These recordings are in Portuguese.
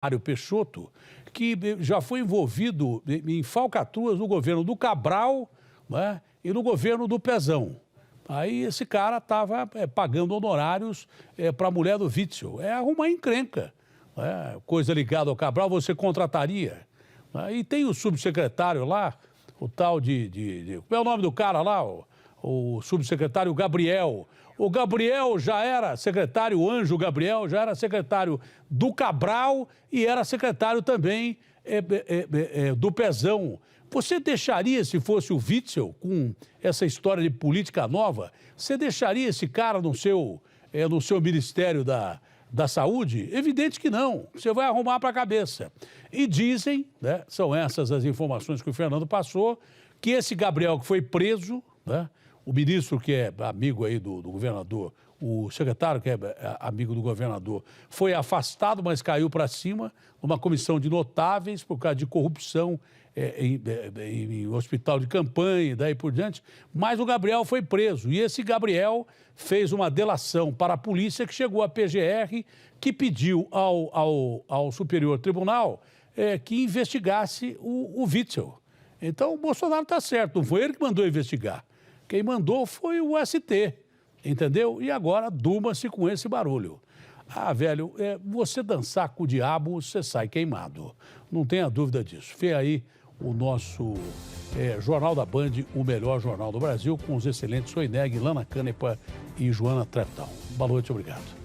Mário Peixoto, que já foi envolvido em falcatruas no governo do Cabral, né, e no governo do Pezão. Aí esse cara estava pagando honorários para a mulher do Witzel. É arrumar encrenca. Coisa ligada ao Cabral, você contrataria. E tem o subsecretário lá, o tal de como é o nome do cara lá? O subsecretário Gabriel. O Gabriel já era secretário, o Anjo Gabriel já era secretário do Cabral e era secretário também do Pezão. Você deixaria, se fosse o Witzel, com essa história de política nova, você deixaria esse cara no seu Ministério da Saúde? Evidente que não. Você vai arrumar para a cabeça. E dizem, né, são essas as informações que o Fernando passou, que esse Gabriel que foi preso, né, o ministro que é amigo aí do governador, o secretário que é amigo do governador, foi afastado, mas caiu para cima, numa comissão de notáveis por causa de corrupção em hospital de campanha e daí por diante. Mas o Gabriel foi preso e esse Gabriel fez uma delação para a polícia que chegou à PGR, que pediu ao Superior Tribunal que investigasse o Witzel. Então o Bolsonaro está certo, não foi ele que mandou investigar. Quem mandou foi o ST, entendeu? E agora durma-se com esse barulho. Ah, velho, você dançar com o diabo, você sai queimado. Não tenha dúvida disso. Vê aí o nosso Jornal da Band, o melhor jornal do Brasil, com os excelentes Soineg, Lana Canepa e Joana Treptow. Boa noite, obrigado.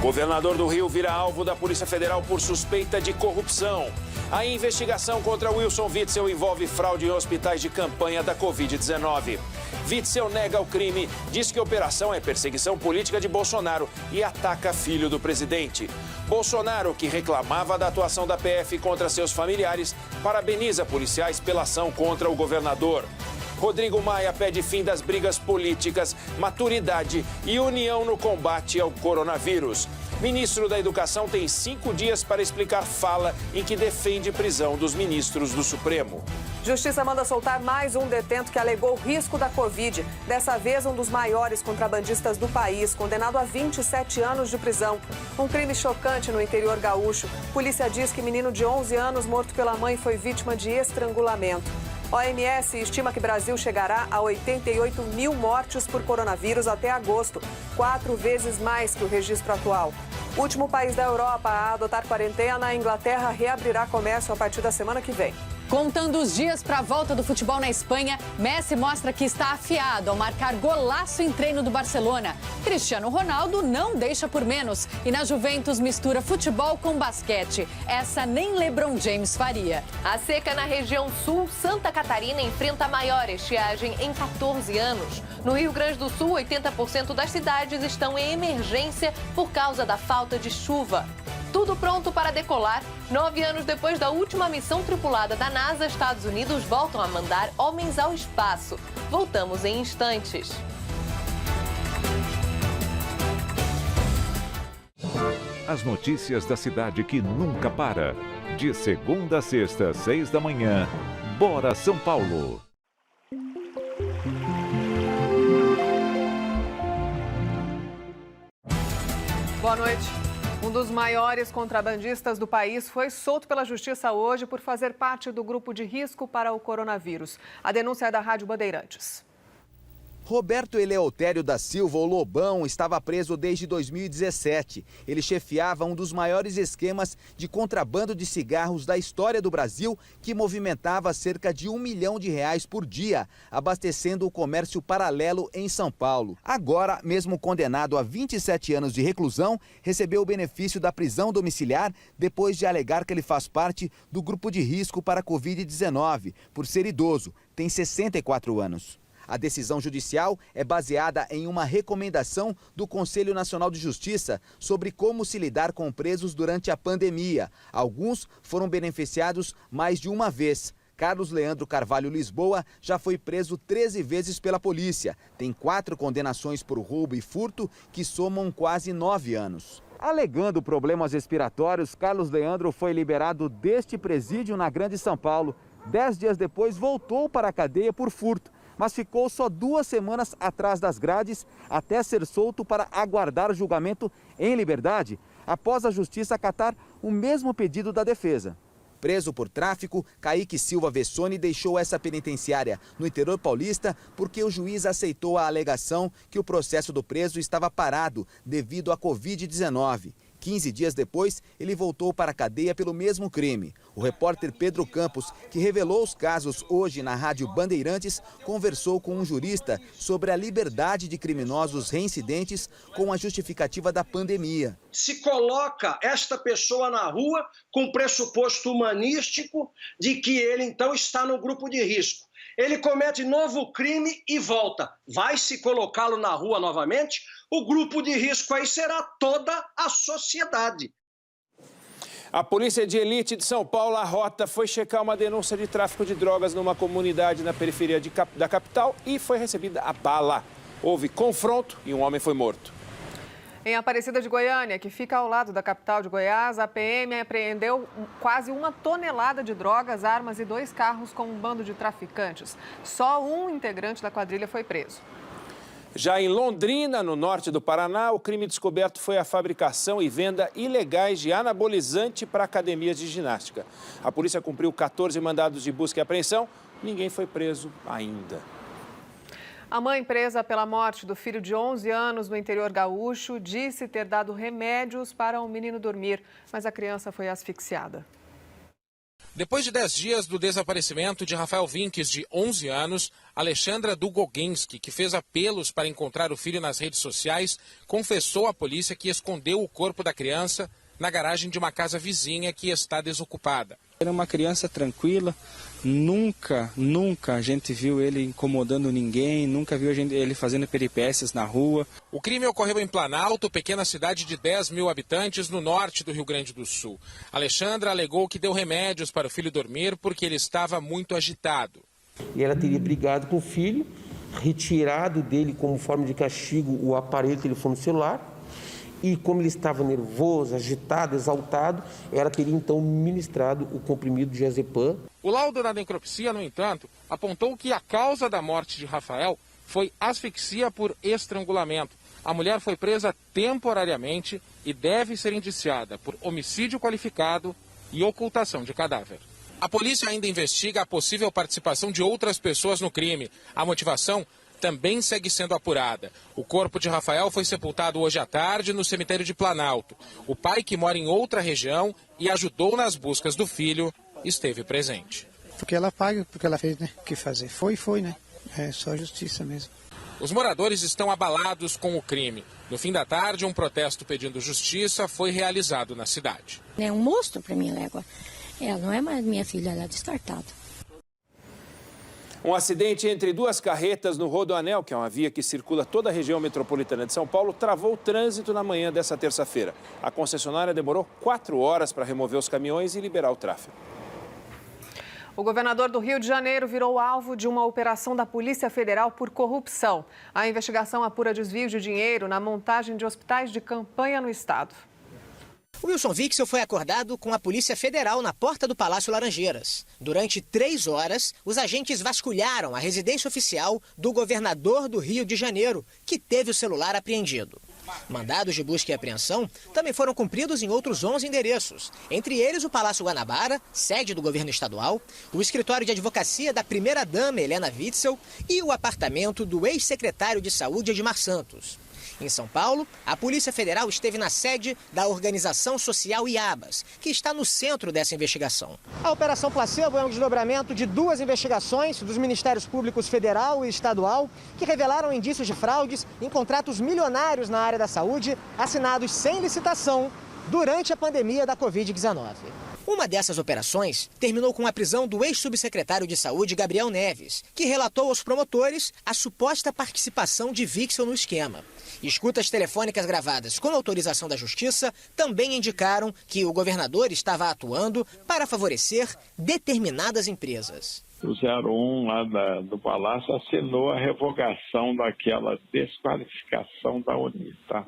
Governador do Rio vira alvo da Polícia Federal por suspeita de corrupção. A investigação contra Wilson Witzel envolve fraude em hospitais de campanha da Covid-19. Witzel nega o crime, diz que a operação é perseguição política de Bolsonaro e ataca filho do presidente. Bolsonaro, que reclamava da atuação da PF contra seus familiares, parabeniza policiais pela ação contra o governador. Rodrigo Maia pede fim das brigas políticas, maturidade e união no combate ao coronavírus. Ministro da Educação tem 5 dias para explicar fala em que defende prisão dos ministros do Supremo. Justiça manda soltar mais um detento que alegou risco da Covid. Dessa vez, um dos maiores contrabandistas do país, condenado a 27 anos de prisão. Um crime chocante no interior gaúcho. Polícia diz que menino de 11 anos, morto pela mãe, foi vítima de estrangulamento. OMS estima que o Brasil chegará a 88 mil mortes por coronavírus até agosto, 4 vezes mais que o registro atual. O último país da Europa a adotar quarentena, a Inglaterra reabrirá comércio a partir da semana que vem. Contando os dias para a volta do futebol na Espanha, Messi mostra que está afiado ao marcar golaço em treino do Barcelona. Cristiano Ronaldo não deixa por menos e na Juventus mistura futebol com basquete. Essa nem LeBron James faria. A seca na região sul, Santa Catarina enfrenta a maior estiagem em 14 anos. No Rio Grande do Sul, 80% das cidades estão em emergência por causa da falta de chuva. Tudo pronto para decolar. 9 anos depois da última missão tripulada da NASA, Estados Unidos voltam a mandar homens ao espaço. Voltamos em instantes. As notícias da cidade que nunca para. De segunda a sexta, 6 da manhã. Bora São Paulo. Boa noite. Um dos maiores contrabandistas do país foi solto pela Justiça hoje por fazer parte do grupo de risco para o coronavírus. A denúncia é da Rádio Bandeirantes. Roberto Eleutério da Silva, o Lobão, estava preso desde 2017. Ele chefiava um dos maiores esquemas de contrabando de cigarros da história do Brasil, que movimentava cerca de R$1 milhão por dia, abastecendo o comércio paralelo em São Paulo. Agora, mesmo condenado a 27 anos de reclusão, recebeu o benefício da prisão domiciliar depois de alegar que ele faz parte do grupo de risco para a Covid-19, por ser idoso, tem 64 anos. A decisão judicial é baseada em uma recomendação do Conselho Nacional de Justiça sobre como se lidar com presos durante a pandemia. Alguns foram beneficiados mais de uma vez. Carlos Leandro Carvalho Lisboa já foi preso 13 vezes pela polícia. Tem 4 condenações por roubo e furto, que somam quase 9 anos. Alegando problemas respiratórios, Carlos Leandro foi liberado deste presídio na Grande São Paulo. 10 dias depois, voltou para a cadeia por furto, mas ficou só 2 semanas atrás das grades até ser solto para aguardar julgamento em liberdade, após a justiça acatar o mesmo pedido da defesa. Preso por tráfico, Kaique Silva Vessone deixou essa penitenciária no interior paulista porque o juiz aceitou a alegação que o processo do preso estava parado devido à Covid-19. 15 dias depois, ele voltou para a cadeia pelo mesmo crime. O repórter Pedro Campos, que revelou os casos hoje na Rádio Bandeirantes, conversou com um jurista sobre a liberdade de criminosos reincidentes com a justificativa da pandemia. Se coloca esta pessoa na rua com pressuposto humanístico de que ele então está no grupo de risco. Ele comete novo crime e volta. Vai se colocá-lo na rua novamente? O grupo de risco aí será toda a sociedade. A Polícia de Elite de São Paulo, a Rota, foi checar uma denúncia de tráfico de drogas numa comunidade na periferia da capital e foi recebida a bala. Houve confronto e um homem foi morto. Em Aparecida de Goiânia, que fica ao lado da capital de Goiás, a PM apreendeu quase 1 tonelada de drogas, armas e 2 carros com um bando de traficantes. Só um integrante da quadrilha foi preso. Já em Londrina, no norte do Paraná, o crime descoberto foi a fabricação e venda ilegais de anabolizante para academias de ginástica. A polícia cumpriu 14 mandados de busca e apreensão. Ninguém foi preso ainda. A mãe presa pela morte do filho de 11 anos no interior gaúcho disse ter dado remédios para o menino dormir, mas a criança foi asfixiada. Depois de 10 dias do desaparecimento de Rafael Vinques, de 11 anos, Alexandra Dugogenski, que fez apelos para encontrar o filho nas redes sociais, confessou à polícia que escondeu o corpo da criança na garagem de uma casa vizinha que está desocupada. Era uma criança tranquila, nunca a gente viu ele incomodando ninguém, nunca viu ele fazendo peripécias na rua. O crime ocorreu em Planalto, pequena cidade de 10 mil habitantes no norte do Rio Grande do Sul. Alexandra alegou que deu remédios para o filho dormir porque ele estava muito agitado. E ela teria brigado com o filho, retirado dele como forma de castigo o aparelho telefone celular. E como ele estava nervoso, agitado, exaltado, ela teria então ministrado o comprimido de diazepam. O laudo da necropsia, no entanto, apontou que a causa da morte de Rafael foi asfixia por estrangulamento. A mulher foi presa temporariamente e deve ser indiciada por homicídio qualificado e ocultação de cadáver. A polícia ainda investiga a possível participação de outras pessoas no crime. A motivação também segue sendo apurada. O corpo de Rafael foi sepultado hoje à tarde no cemitério de Planalto. O pai, que mora em outra região e ajudou nas buscas do filho, esteve presente. Porque ela paga, porque ela fez, né? O que fazer? Foi, né? É só justiça mesmo. Os moradores estão abalados com o crime. No fim da tarde, um protesto pedindo justiça foi realizado na cidade. É um monstro para mim, Légua. Ela não é mais minha filha, ela é descartada. Um acidente entre 2 carretas no Rodoanel, que é uma via que circula toda a região metropolitana de São Paulo, travou o trânsito na manhã dessa terça-feira. A concessionária demorou 4 horas para remover os caminhões e liberar o tráfego. O governador do Rio de Janeiro virou alvo de uma operação da Polícia Federal por corrupção. A investigação apura desvio de dinheiro na montagem de hospitais de campanha no estado. Wilson Witzel foi acordado com a Polícia Federal na porta do Palácio Laranjeiras. Durante 3 horas, os agentes vasculharam a residência oficial do governador do Rio de Janeiro, que teve o celular apreendido. Mandados de busca e apreensão também foram cumpridos em outros 11 endereços, entre eles o Palácio Guanabara, sede do governo estadual, o escritório de advocacia da primeira-dama Helena Witzel e o apartamento do ex-secretário de Saúde Edmar Santos. Em São Paulo, a Polícia Federal esteve na sede da Organização Social IABAS, que está no centro dessa investigação. A Operação Placebo é um desdobramento de 2 investigações dos Ministérios Públicos Federal e Estadual que revelaram indícios de fraudes em contratos milionários na área da saúde, assinados sem licitação durante a pandemia da Covid-19. Uma dessas operações terminou com a prisão do ex-subsecretário de Saúde, Gabriel Neves, que relatou aos promotores a suposta participação de Wixel no esquema. Escutas telefônicas gravadas com autorização da Justiça também indicaram que o governador estava atuando para favorecer determinadas empresas. O 01 lá do Palácio assinou a revogação daquela desqualificação da Uni, tá?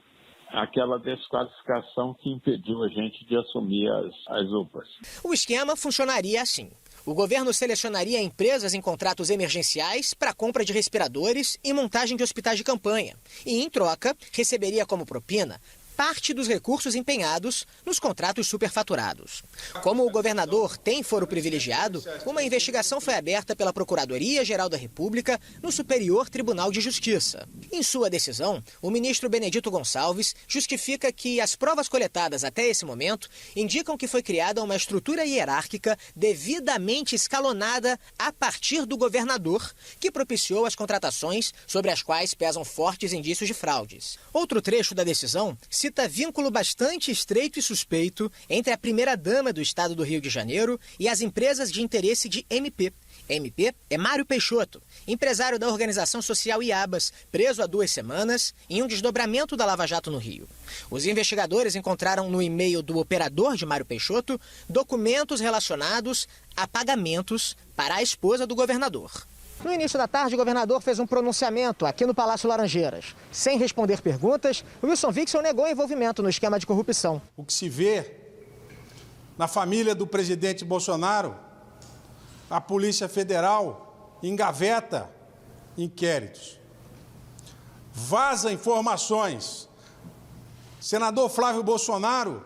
Aquela desqualificação que impediu a gente de assumir as UPAs. O esquema funcionaria assim. O governo selecionaria empresas em contratos emergenciais para compra de respiradores e montagem de hospitais de campanha. E, em troca, receberia como propina parte dos recursos empenhados nos contratos superfaturados. Como o governador tem foro privilegiado, uma investigação foi aberta pela Procuradoria-Geral da República no Superior Tribunal de Justiça. Em sua decisão, o ministro Benedito Gonçalves justifica que as provas coletadas até esse momento indicam que foi criada uma estrutura hierárquica devidamente escalonada a partir do governador, que propiciou as contratações sobre as quais pesam fortes indícios de fraudes. Outro trecho da decisão cita vínculo bastante estreito e suspeito entre a primeira-dama do estado do Rio de Janeiro e as empresas de interesse de MP. MP é Mário Peixoto, empresário da organização social Iabas, preso há 2 semanas em um desdobramento da Lava Jato no Rio. Os investigadores encontraram no e-mail do operador de Mário Peixoto documentos relacionados a pagamentos para a esposa do governador. No início da tarde, o governador fez um pronunciamento aqui no Palácio Laranjeiras. Sem responder perguntas, Wilson Wixel negou envolvimento no esquema de corrupção. O que se vê na família do presidente Bolsonaro, a Polícia Federal engaveta inquéritos, vaza informações. Senador Flávio Bolsonaro,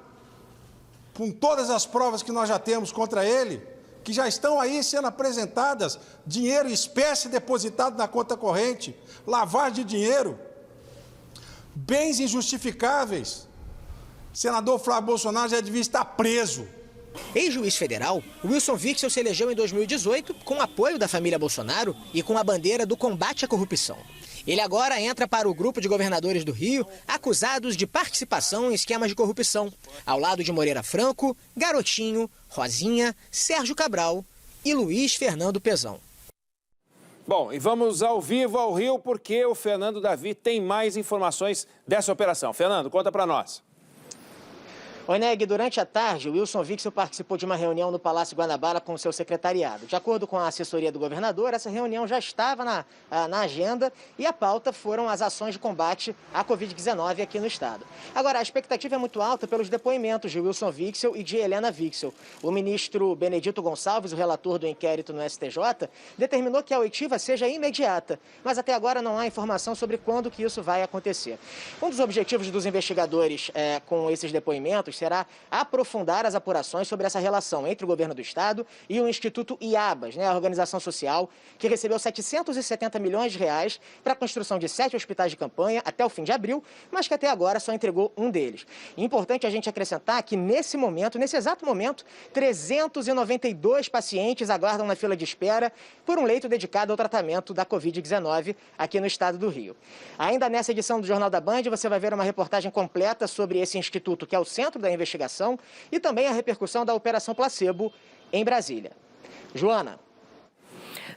com todas as provas que nós já temos contra ele, que já estão aí sendo apresentadas, dinheiro em espécie depositado na conta corrente, lavagem de dinheiro, bens injustificáveis. Senador Flávio Bolsonaro já devia estar preso. Ex-juiz federal, Wilson Wixel se elegeu em 2018 com apoio da família Bolsonaro e com a bandeira do combate à corrupção. Ele agora entra para o grupo de governadores do Rio acusados de participação em esquemas de corrupção, ao lado de Moreira Franco, Garotinho, Rosinha, Sérgio Cabral e Luiz Fernando Pezão. Bom, e vamos ao vivo ao Rio porque o Fernando Davi tem mais informações dessa operação. Fernando, conta para nós. Oi, Neg, durante a tarde, o Wilson Wixel participou de uma reunião no Palácio Guanabara com o seu secretariado. De acordo com a assessoria do governador, essa reunião já estava na agenda e a pauta foram as ações de combate à Covid-19 aqui no estado. Agora, a expectativa é muito alta pelos depoimentos de Wilson Wixel e de Helena Wixel. O ministro Benedito Gonçalves, o relator do inquérito no STJ, determinou que a oitiva seja imediata, mas até agora não há informação sobre quando que isso vai acontecer. Um dos objetivos dos investigadores com esses depoimentos será aprofundar as apurações sobre essa relação entre o governo do estado e o Instituto Iabas, a organização social que recebeu 770 milhões de reais para a construção de 7 hospitais de campanha até o fim de abril, mas que até agora só entregou um deles. Importante a gente acrescentar que nesse exato momento, 392 pacientes aguardam na fila de espera por um leito dedicado ao tratamento da Covid-19 aqui no estado do Rio. Ainda nessa edição do Jornal da Band, você vai ver uma reportagem completa sobre esse instituto, que é o centro da investigação, e também a repercussão da Operação Placebo em Brasília. Joana.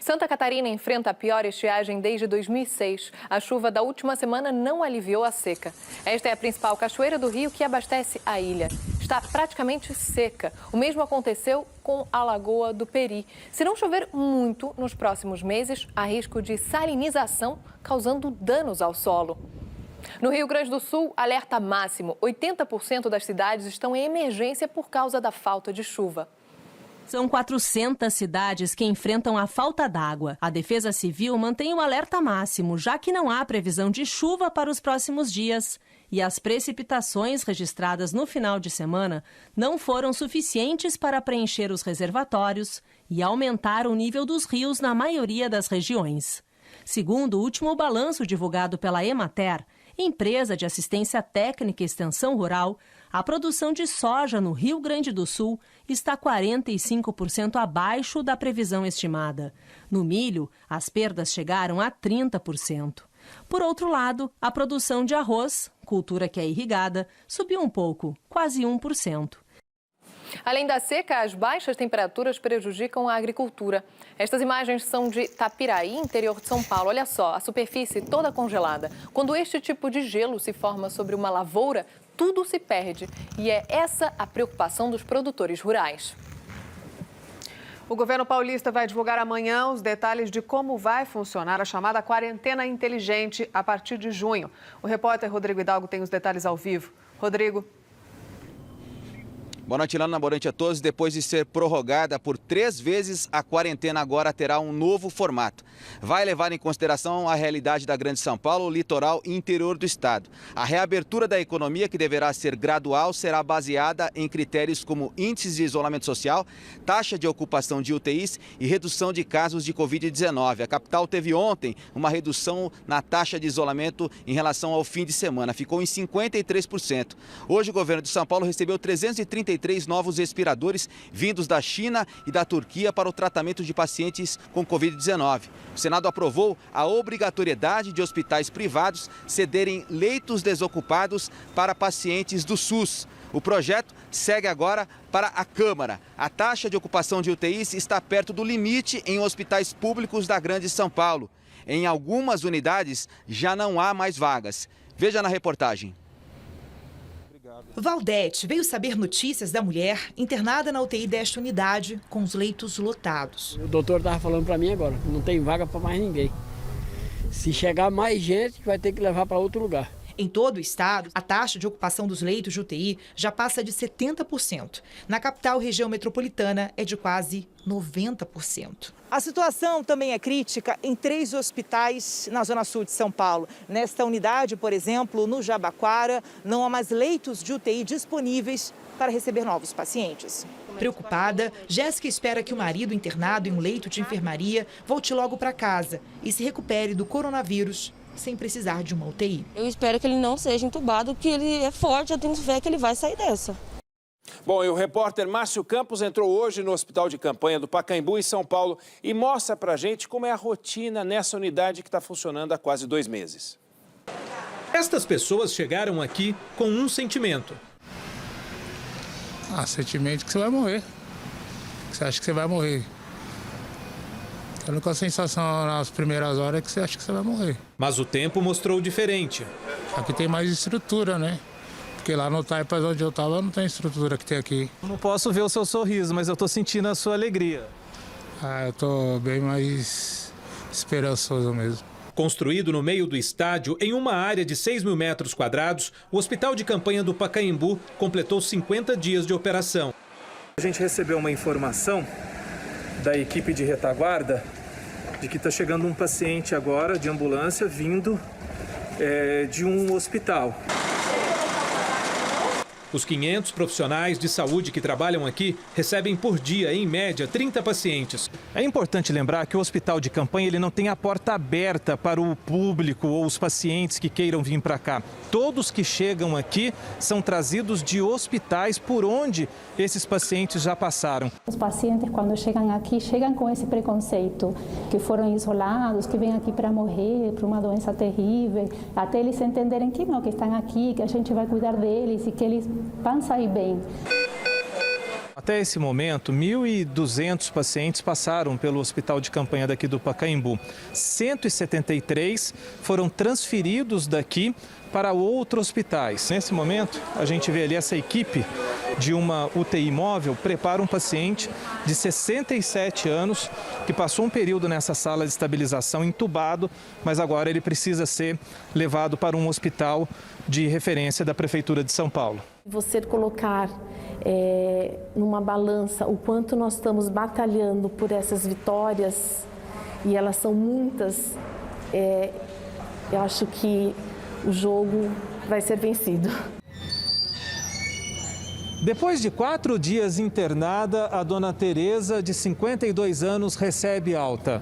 Santa Catarina enfrenta a pior estiagem desde 2006. A chuva da última semana não aliviou a seca. Esta é a principal cachoeira do Rio que abastece a ilha. Está praticamente seca. O mesmo aconteceu com a Lagoa do Peri. Se não chover muito nos próximos meses, há risco de salinização, causando danos ao solo. No Rio Grande do Sul, alerta máximo. 80% das cidades estão em emergência por causa da falta de chuva. São 400 cidades que enfrentam a falta d'água. A Defesa Civil mantém o alerta máximo, já que não há previsão de chuva para os próximos dias. E as precipitações registradas no final de semana não foram suficientes para preencher os reservatórios e aumentar o nível dos rios na maioria das regiões. Segundo o último balanço divulgado pela Emater, empresa de assistência técnica e extensão rural, a produção de soja no Rio Grande do Sul está 45% abaixo da previsão estimada. No milho, as perdas chegaram a 30%. Por outro lado, a produção de arroz, cultura que é irrigada, subiu um pouco, quase 1%. Além da seca, as baixas temperaturas prejudicam a agricultura. Estas imagens são de Tapiraí, interior de São Paulo. Olha só, a superfície toda congelada. Quando este tipo de gelo se forma sobre uma lavoura, tudo se perde. E é essa a preocupação dos produtores rurais. O governo paulista vai divulgar amanhã os detalhes de como vai funcionar a chamada quarentena inteligente a partir de junho. O repórter Rodrigo Hidalgo tem os detalhes ao vivo. Rodrigo. Boa noite, Lana. Boa noite a todos. Depois de ser prorrogada por 3 vezes, a quarentena agora terá um novo formato. Vai levar em consideração a realidade da Grande São Paulo, litoral e interior do estado. A reabertura da economia, que deverá ser gradual, será baseada em critérios como índices de isolamento social, taxa de ocupação de UTIs e redução de casos de Covid-19. A capital teve ontem uma redução na taxa de isolamento em relação ao fim de semana. Ficou em 53%. Hoje o governo de São Paulo recebeu 333 novos respiradores vindos da China e da Turquia para o tratamento de pacientes com Covid-19. O Senado aprovou a obrigatoriedade de hospitais privados cederem leitos desocupados para pacientes do SUS. O projeto segue agora para a Câmara. A taxa de ocupação de UTIs está perto do limite em hospitais públicos da Grande São Paulo. Em algumas unidades já não há mais vagas. Veja na reportagem. Valdete veio saber notícias da mulher internada na UTI desta unidade, com os leitos lotados. O doutor estava falando para mim agora, não tem vaga para mais ninguém. Se chegar mais gente, vai ter que levar para outro lugar. Em todo o estado, a taxa de ocupação dos leitos de UTI já passa de 70%. Na capital região metropolitana é de quase 90%. A situação também é crítica em 3 hospitais na zona sul de São Paulo. Nesta unidade, por exemplo, no Jabaquara, não há mais leitos de UTI disponíveis para receber novos pacientes. Preocupada, Jéssica espera que o marido internado em um leito de enfermaria volte logo para casa e se recupere do coronavírus sem precisar de uma UTI. Eu espero que ele não seja entubado, que ele é forte, eu tenho fé que ele vai sair dessa. Bom, e o repórter Márcio Campos entrou hoje no hospital de campanha do Pacaembu, em São Paulo, e mostra pra gente como é a rotina nessa unidade que está funcionando há quase 2 meses. Estas pessoas chegaram aqui com um sentimento. Sentimento que você vai morrer. Você acha que você vai morrer. A única sensação nas primeiras horas é que você acha que você vai morrer. Mas o tempo mostrou diferente. Aqui tem mais estrutura, né? Porque lá no Taipas, onde eu estava, não tem estrutura que tem aqui. Eu não posso ver o seu sorriso, mas eu estou sentindo a sua alegria. Eu estou bem mais esperançoso mesmo. Construído no meio do estádio, em uma área de 6 mil metros quadrados, o Hospital de Campanha do Pacaembu completou 50 dias de operação. A gente recebeu uma informação da equipe de retaguarda de que está chegando um paciente agora de ambulância vindo de um hospital. Os 500 profissionais de saúde que trabalham aqui recebem por dia, em média, 30 pacientes. É importante lembrar que o hospital de campanha ele não tem a porta aberta para o público ou os pacientes que queiram vir para cá. Todos que chegam aqui são trazidos de hospitais por onde esses pacientes já passaram. Os pacientes, quando chegam aqui, chegam com esse preconceito, que foram isolados, que vêm aqui para morrer, por uma doença terrível, até eles entenderem que não, que estão aqui, que a gente vai cuidar deles e que eles vão sair bem. Até esse momento, 1.200 pacientes passaram pelo hospital de campanha daqui do Pacaembu. 173 foram transferidos daqui para outros hospitais. Nesse momento, a gente vê ali essa equipe de uma UTI móvel prepara um paciente de 67 anos que passou um período nessa sala de estabilização entubado, mas agora ele precisa ser levado para um hospital de referência da Prefeitura de São Paulo. Você colocar numa balança o quanto nós estamos batalhando por essas vitórias, e elas são muitas, eu acho que o jogo vai ser vencido. Depois de 4 dias internada, a dona Tereza, de 52 anos, recebe alta.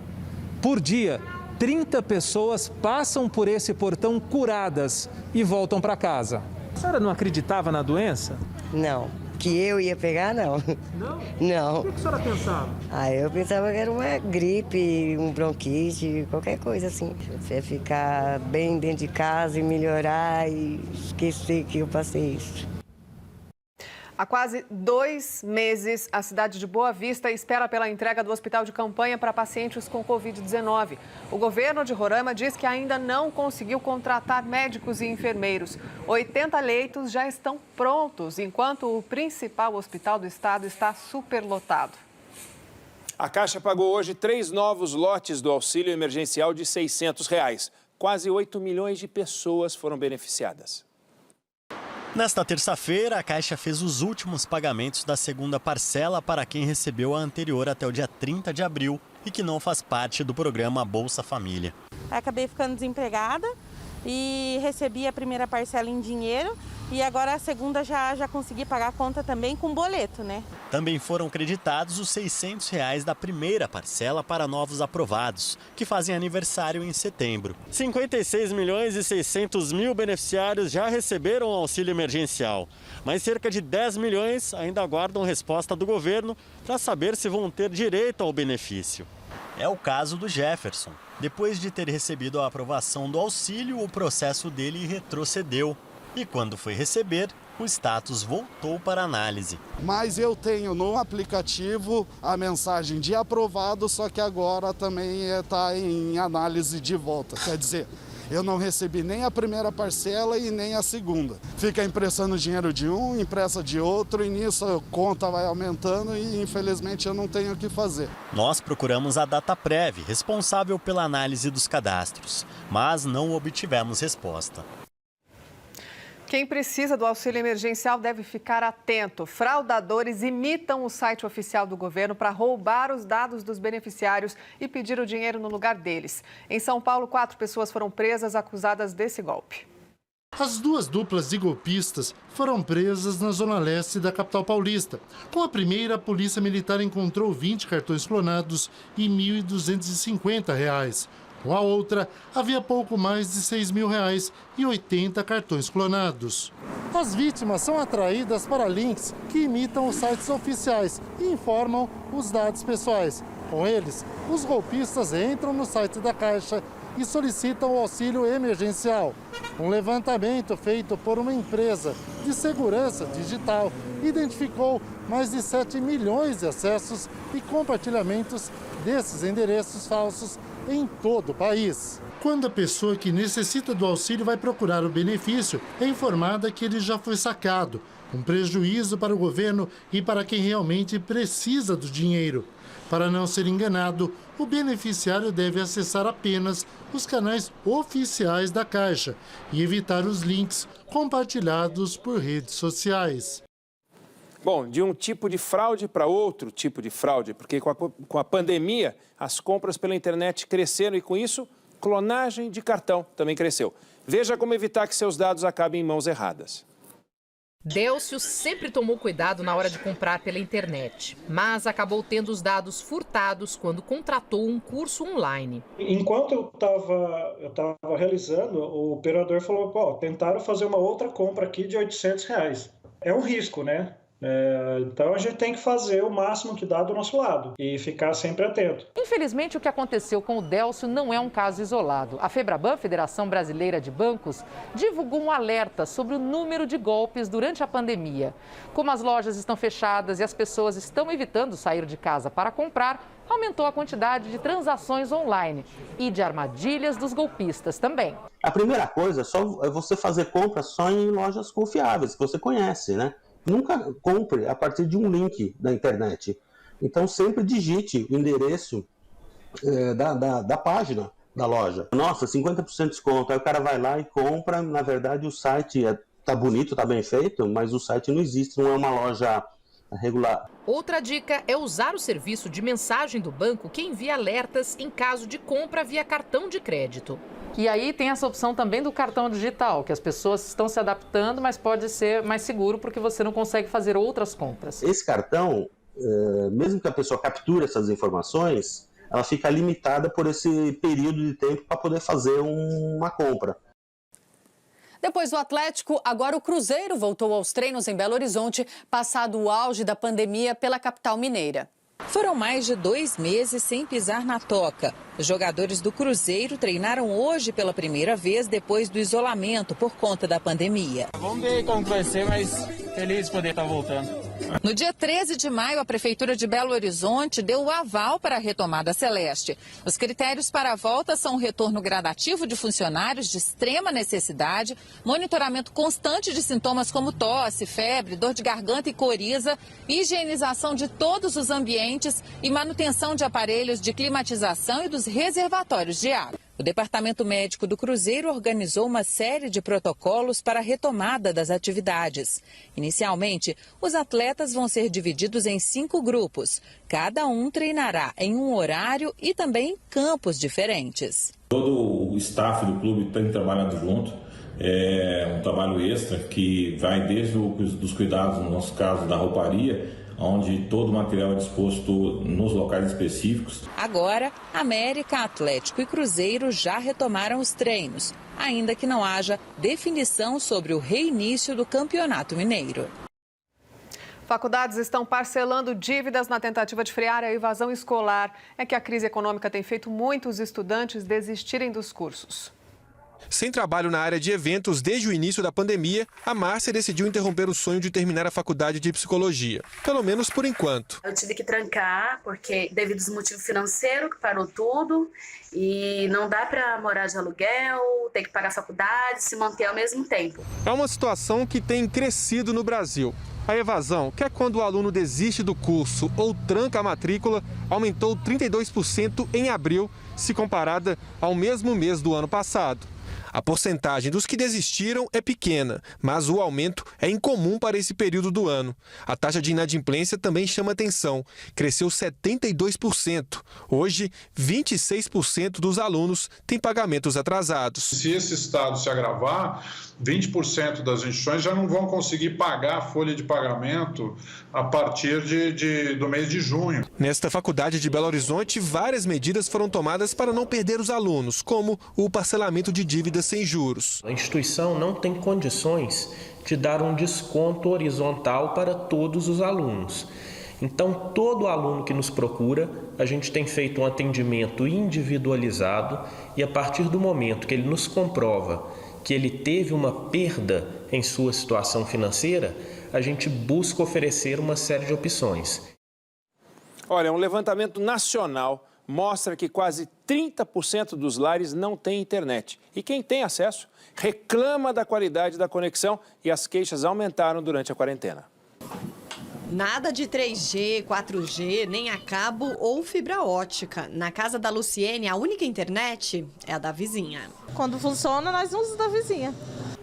Por dia, 30 pessoas passam por esse portão curadas e voltam para casa. A senhora não acreditava na doença? Não. Que eu ia pegar, não. Não? Não. O que a senhora pensava? Eu pensava que era uma gripe, um bronquite, qualquer coisa assim. Você ficar bem dentro de casa e melhorar e esquecer que eu passei isso. Há quase 2 meses, a cidade de Boa Vista espera pela entrega do hospital de campanha para pacientes com Covid-19. O governo de Roraima diz que ainda não conseguiu contratar médicos e enfermeiros. 80 leitos já estão prontos, enquanto o principal hospital do estado está superlotado. A Caixa pagou hoje 3 novos lotes do auxílio emergencial de R$ 600. Quase 8 milhões de pessoas foram beneficiadas. Nesta terça-feira, a Caixa fez os últimos pagamentos da segunda parcela para quem recebeu a anterior até o dia 30 de abril e que não faz parte do programa Bolsa Família. Acabei ficando desempregada e recebi a primeira parcela em dinheiro e agora a segunda já consegui pagar a conta também com boleto, né? Também foram creditados os R$ 600 da primeira parcela para novos aprovados, que fazem aniversário em setembro. 56 milhões e 600 mil beneficiários já receberam o auxílio emergencial, mas cerca de 10 milhões ainda aguardam resposta do governo para saber se vão ter direito ao benefício. É o caso do Jefferson. Depois de ter recebido a aprovação do auxílio, o processo dele retrocedeu. E quando foi receber, o status voltou para análise. Mas eu tenho no aplicativo a mensagem de aprovado, só que agora também está em análise de volta. Quer dizer, eu não recebi nem a primeira parcela e nem a segunda. Fica emprestando dinheiro de um, empresta de outro e nisso a conta vai aumentando e infelizmente eu não tenho o que fazer. Nós procuramos a Dataprev, responsável pela análise dos cadastros, mas não obtivemos resposta. Quem precisa do auxílio emergencial deve ficar atento. Fraudadores imitam o site oficial do governo para roubar os dados dos beneficiários e pedir o dinheiro no lugar deles. Em São Paulo, 4 pessoas foram presas acusadas desse golpe. As 2 duplas de golpistas foram presas na zona leste da capital paulista. Com a primeira, a polícia militar encontrou 20 cartões clonados e R$ 1.250. Com a outra, havia pouco mais de R$ 6 mil e 80 cartões clonados. As vítimas são atraídas para links que imitam os sites oficiais e informam os dados pessoais. Com eles, os golpistas entram no site da Caixa e solicitam o auxílio emergencial. Um levantamento feito por uma empresa de segurança digital identificou mais de 7 milhões de acessos e compartilhamentos desses endereços falsos em todo o país. Quando a pessoa que necessita do auxílio vai procurar o benefício, é informada que ele já foi sacado. Um prejuízo para o governo e para quem realmente precisa do dinheiro. Para não ser enganado, o beneficiário deve acessar apenas os canais oficiais da Caixa e evitar os links compartilhados por redes sociais. Bom, de um tipo de fraude para outro tipo de fraude, porque com a pandemia, as compras pela internet cresceram e, com isso, clonagem de cartão também cresceu. Veja como evitar que seus dados acabem em mãos erradas. Délcio sempre tomou cuidado na hora de comprar pela internet, mas acabou tendo os dados furtados quando contratou um curso online. Enquanto eu estava realizando, o operador falou, tentaram fazer uma outra compra aqui de R$ 800. É um risco, né? Então a gente tem que fazer o máximo que dá do nosso lado e ficar sempre atento. Infelizmente, o que aconteceu com o Délcio não é um caso isolado. A Febraban, Federação Brasileira de Bancos, divulgou um alerta sobre o número de golpes durante a pandemia. Como as lojas estão fechadas e as pessoas estão evitando sair de casa para comprar, aumentou a quantidade de transações online e de armadilhas dos golpistas também. A primeira coisa é você fazer compras só em lojas confiáveis, que você conhece, né? Nunca compre a partir de um link da internet. Então sempre digite o endereço da página da loja. Nossa, 50% de desconto. Aí o cara vai lá e compra. Na verdade o site tá bonito, tá bem feito, mas o site não existe, não é uma loja regular. Outra dica é usar o serviço de mensagem do banco que envia alertas em caso de compra via cartão de crédito. E aí tem essa opção também do cartão digital, que as pessoas estão se adaptando, mas pode ser mais seguro porque você não consegue fazer outras compras. Esse cartão, mesmo que a pessoa capture essas informações, ela fica limitada por esse período de tempo para poder fazer uma compra. Depois do Atlético, agora o Cruzeiro voltou aos treinos em Belo Horizonte, passado o auge da pandemia pela capital mineira. Foram mais de 2 meses sem pisar na toca. Os jogadores do Cruzeiro treinaram hoje pela primeira vez depois do isolamento por conta da pandemia. Vamos ver como vai ser, mas feliz de poder estar voltando. No dia 13 de maio, a Prefeitura de Belo Horizonte deu o aval para a retomada celeste. Os critérios para a volta são o retorno gradativo de funcionários de extrema necessidade, monitoramento constante de sintomas como tosse, febre, dor de garganta e coriza, higienização de todos os ambientes e manutenção de aparelhos de climatização e dos reservatórios de água. O Departamento Médico do Cruzeiro organizou uma série de protocolos para a retomada das atividades. Inicialmente, os atletas vão ser divididos em 5 grupos. Cada um treinará em um horário e também em campos diferentes. Todo o staff do clube tem trabalhado junto. É um trabalho extra que vai desde os cuidados, no nosso caso, da rouparia, onde todo o material é disposto nos locais específicos. Agora, América, Atlético e Cruzeiro já retomaram os treinos, ainda que não haja definição sobre o reinício do Campeonato Mineiro. Faculdades estão parcelando dívidas na tentativa de frear a evasão escolar. É que a crise econômica tem feito muitos estudantes desistirem dos cursos. Sem trabalho na área de eventos desde o início da pandemia, a Márcia decidiu interromper o sonho de terminar a faculdade de psicologia, pelo menos por enquanto. Eu tive que trancar, porque devido ao motivo financeiro, que parou tudo, e não dá para morar de aluguel, ter que pagar a faculdade, se manter ao mesmo tempo. É uma situação que tem crescido no Brasil. A evasão, que é quando o aluno desiste do curso ou tranca a matrícula, aumentou 32% em abril, se comparada ao mesmo mês do ano passado. A porcentagem dos que desistiram é pequena, mas o aumento é incomum para esse período do ano. A taxa de inadimplência também chama atenção, cresceu 72%. Hoje, 26% dos alunos têm pagamentos atrasados. Se esse estado se agravar, 20% das instituições já não vão conseguir pagar a folha de pagamento a partir do mês de junho. Nesta faculdade de Belo Horizonte, várias medidas foram tomadas para não perder os alunos, como o parcelamento de dívidas sem juros. A instituição não tem condições de dar um desconto horizontal para todos os alunos. Então, todo aluno que nos procura, a gente tem feito um atendimento individualizado e a partir do momento que ele nos comprova que ele teve uma perda em sua situação financeira, a gente busca oferecer uma série de opções. Olha, um levantamento nacional mostra que quase 30% dos lares não têm internet. E quem tem acesso reclama da qualidade da conexão e as queixas aumentaram durante a quarentena. Nada de 3G, 4G, nem a cabo ou fibra ótica. Na casa da Luciene, a única internet é a da vizinha. Quando funciona, nós usamos da vizinha.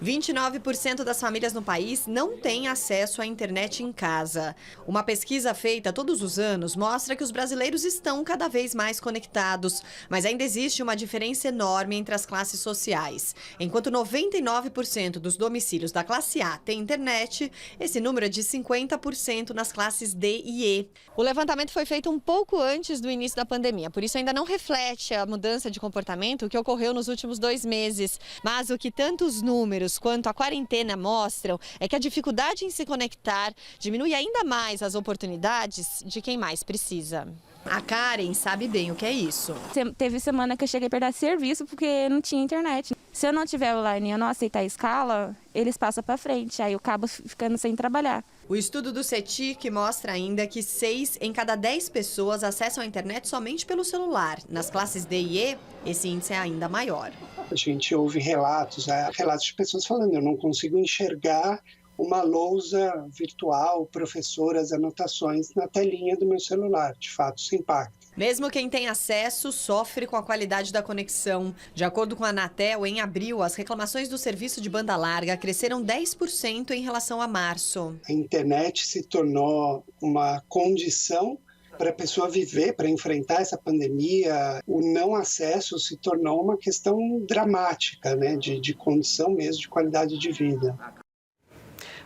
29% das famílias no país não têm acesso à internet em casa. Uma pesquisa feita todos os anos mostra que os brasileiros estão cada vez mais conectados, mas ainda existe uma diferença enorme entre as classes sociais. Enquanto 99% dos domicílios da classe A têm internet, esse número é de 50% nas classes D e E. O levantamento foi feito um pouco antes do início da pandemia, por isso ainda não reflete a mudança de comportamento que ocorreu nos últimos 2 meses. Mas o que tanto os números quanto a quarentena mostram é que a dificuldade em se conectar diminui ainda mais as oportunidades de quem mais precisa. A Karen sabe bem o que é isso. Teve semana que eu cheguei a perder serviço porque não tinha internet. Se eu não tiver online e eu não aceitar a escala, eles passam para frente, aí eu acabo ficando sem trabalhar. O estudo do CETIC mostra ainda que 6 em cada 10 pessoas acessam a internet somente pelo celular. Nas classes D e E, esse índice é ainda maior. A gente ouve relatos de pessoas falando, eu não consigo enxergar uma lousa virtual, professoras, anotações na telinha do meu celular. De fato, isso impacta. Mesmo quem tem acesso sofre com a qualidade da conexão. De acordo com a Anatel, em abril, as reclamações do serviço de banda larga cresceram 10% em relação a março. A internet se tornou uma condição para a pessoa viver, para enfrentar essa pandemia. O não acesso se tornou uma questão dramática, né, de condição mesmo, de qualidade de vida.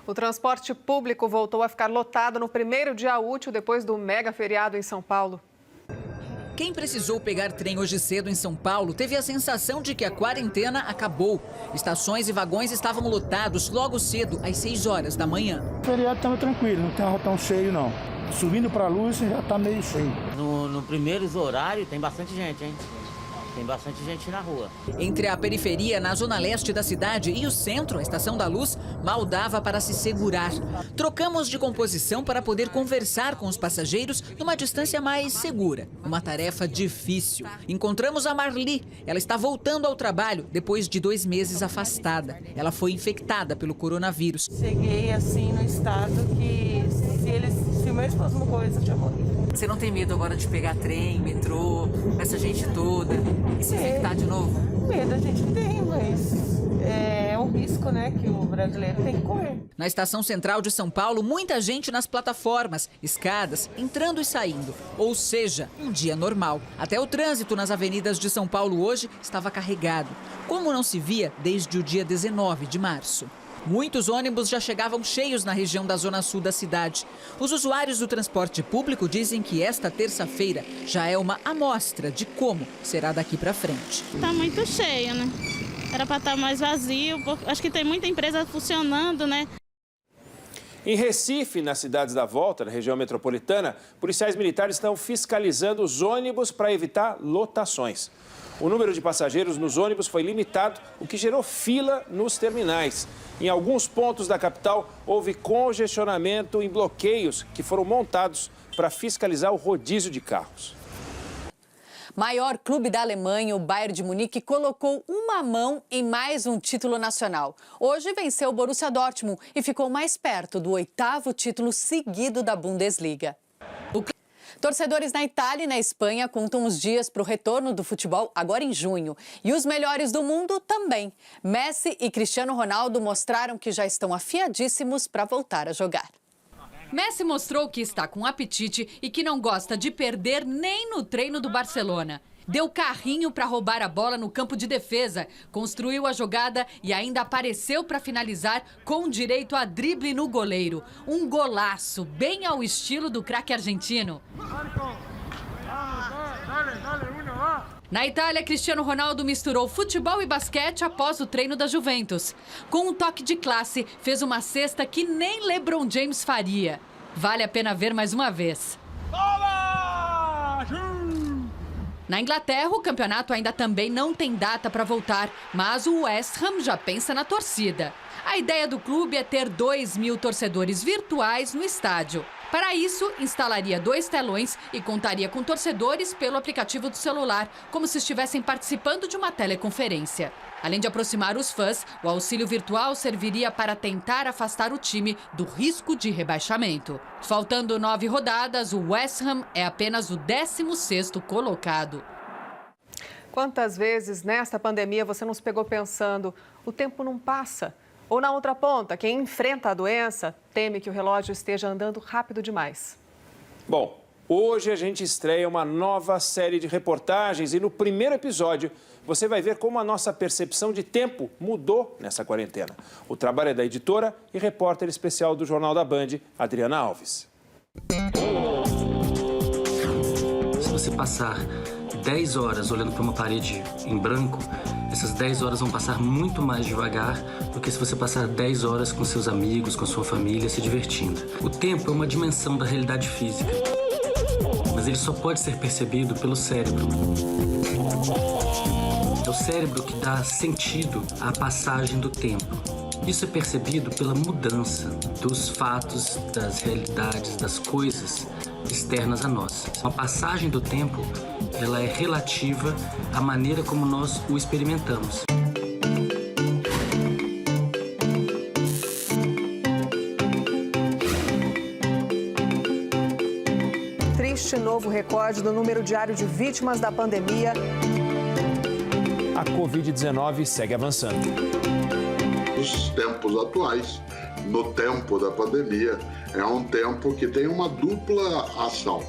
O transporte público voltou a ficar lotado no primeiro dia útil depois do mega feriado em São Paulo. Quem precisou pegar trem hoje cedo em São Paulo teve a sensação de que a quarentena acabou. Estações e vagões estavam lotados logo cedo, às 6 horas da manhã. O feriado estava tranquilo, não estava tão cheio não. subindo para a luz já está meio cheio. No primeiros horários tem bastante gente, hein? Tem bastante gente na rua. Entre a periferia, na zona leste da cidade, e o centro, a Estação da Luz, mal dava para se segurar. Trocamos de composição para poder conversar com os passageiros numa distância mais segura. Uma tarefa difícil. Encontramos a Marli. Ela está voltando ao trabalho depois de 2 meses afastada. Ela foi infectada pelo coronavírus. Cheguei assim no estado que se o meu esposo não corresse, eu tinha morrido. Você não tem medo agora de pegar trem, metrô, essa gente toda e se infectar de novo? Medo a gente tem, mas é um risco, né, que o brasileiro tem que correr. Na estação central de São Paulo, muita gente nas plataformas, escadas, entrando e saindo. Ou seja, um dia normal. Até o trânsito nas avenidas de São Paulo hoje estava carregado, como não se via desde o dia 19 de março. Muitos ônibus já chegavam cheios na região da zona sul da cidade. Os usuários do transporte público dizem que esta terça-feira já é uma amostra de como será daqui para frente. Está muito cheio, né? Era para estar mais vazio, acho que tem muita empresa funcionando, né? Em Recife, nas cidades da volta, na região metropolitana, policiais militares estão fiscalizando os ônibus para evitar lotações. O número de passageiros nos ônibus foi limitado, o que gerou fila nos terminais. Em alguns pontos da capital, houve congestionamento em bloqueios que foram montados para fiscalizar o rodízio de carros. Maior clube da Alemanha, o Bayern de Munique, colocou uma mão em mais um título nacional. Hoje venceu o Borussia Dortmund e ficou mais perto do 8º título seguido da Bundesliga. Torcedores na Itália e na Espanha contam os dias para o retorno do futebol agora em junho. E os melhores do mundo também. Messi e Cristiano Ronaldo mostraram que já estão afiadíssimos para voltar a jogar. Messi mostrou que está com apetite e que não gosta de perder nem no treino do Barcelona. Deu carrinho para roubar a bola no campo de defesa, construiu a jogada e ainda apareceu para finalizar com direito a drible no goleiro. Um golaço, bem ao estilo do craque argentino. Na Itália, Cristiano Ronaldo misturou futebol e basquete após o treino da Juventus. Com um toque de classe, fez uma cesta que nem LeBron James faria. Vale a pena ver mais uma vez. Na Inglaterra, o campeonato ainda também não tem data para voltar, mas o West Ham já pensa na torcida. A ideia do clube é ter 2.000 torcedores virtuais no estádio. Para isso, instalaria 2 telões e contaria com torcedores pelo aplicativo do celular, como se estivessem participando de uma teleconferência. Além de aproximar os fãs, o auxílio virtual serviria para tentar afastar o time do risco de rebaixamento. Faltando 9 rodadas, o West Ham é apenas o 16º colocado. Quantas vezes nesta pandemia você não se pegou pensando, o tempo não passa? Ou na outra ponta, quem enfrenta a doença teme que o relógio esteja andando rápido demais. Bom, hoje a gente estreia uma nova série de reportagens e no primeiro episódio você vai ver como a nossa percepção de tempo mudou nessa quarentena. O trabalho é da editora e repórter especial do Jornal da Band, Adriana Alves. Se você passar 10 horas olhando para uma parede em branco, essas 10 horas vão passar muito mais devagar do que se você passar 10 horas com seus amigos, com sua família, se divertindo. O tempo é uma dimensão da realidade física, mas ele só pode ser percebido pelo cérebro. É o cérebro que dá sentido à passagem do tempo. Isso é percebido pela mudança dos fatos, das realidades, das coisas externas a nós. A passagem do tempo, ela é relativa à maneira como nós o experimentamos. Triste novo recorde do número diário de vítimas da pandemia. A Covid-19 segue avançando. Os tempos atuais, no tempo da pandemia, é um tempo que tem uma dupla ação.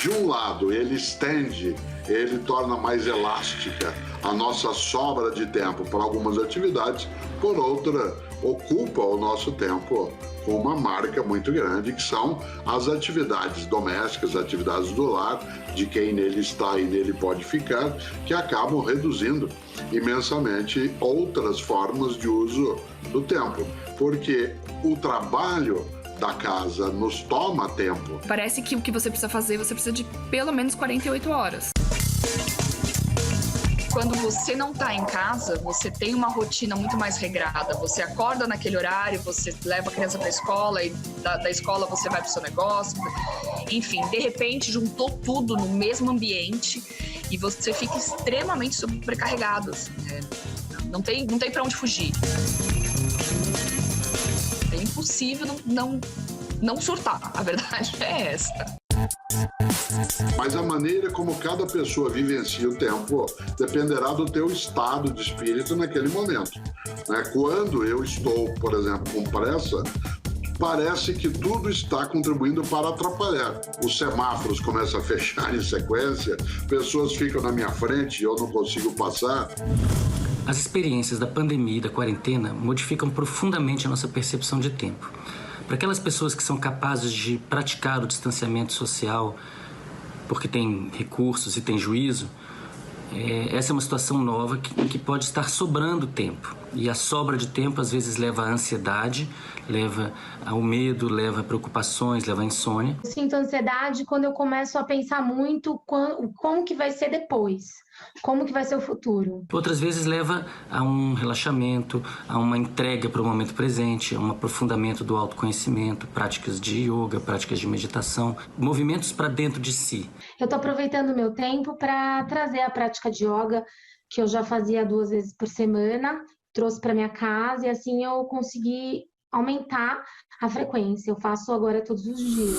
De um lado, ele estende, ele torna mais elástica a nossa sobra de tempo para algumas atividades, por outra, ocupa o nosso tempo com uma marca muito grande, que são as atividades domésticas, atividades do lar, de quem nele está e nele pode ficar, que acabam reduzindo imensamente outras formas de uso do tempo, porque o trabalho da casa nos toma tempo. Parece que o que você precisa fazer, você precisa de pelo menos 48 horas. Quando você não está em casa, você tem uma rotina muito mais regrada. Você acorda naquele horário, você leva a criança para a escola, e da escola você vai para o seu negócio. Enfim, de repente juntou tudo no mesmo ambiente e você fica extremamente sobrecarregado. Não tem para onde fugir. É impossível não surtar, a verdade é essa. Mas a maneira como cada pessoa vivencia o tempo dependerá do teu estado de espírito naquele momento. Quando eu estou, por exemplo, com pressa, parece que tudo está contribuindo para atrapalhar. Os semáforos começam a fechar em sequência, pessoas ficam na minha frente e eu não consigo passar. As experiências da pandemia e da quarentena modificam profundamente a nossa percepção de tempo. Para aquelas pessoas que são capazes de praticar o distanciamento social porque têm recursos e têm juízo, essa é uma situação nova que pode estar sobrando tempo. E a sobra de tempo às vezes leva à ansiedade, leva ao medo, leva a preocupações, leva à insônia. Eu sinto ansiedade quando eu começo a pensar muito como que vai ser depois. Como que vai ser o futuro? Outras vezes leva a um relaxamento, a uma entrega para o momento presente, a um aprofundamento do autoconhecimento, práticas de yoga, práticas de meditação, movimentos para dentro de si. Eu estou aproveitando o meu tempo para trazer a prática de yoga, que eu já fazia 2 vezes por semana, trouxe para minha casa e assim eu consegui aumentar a frequência. Eu faço agora todos os dias.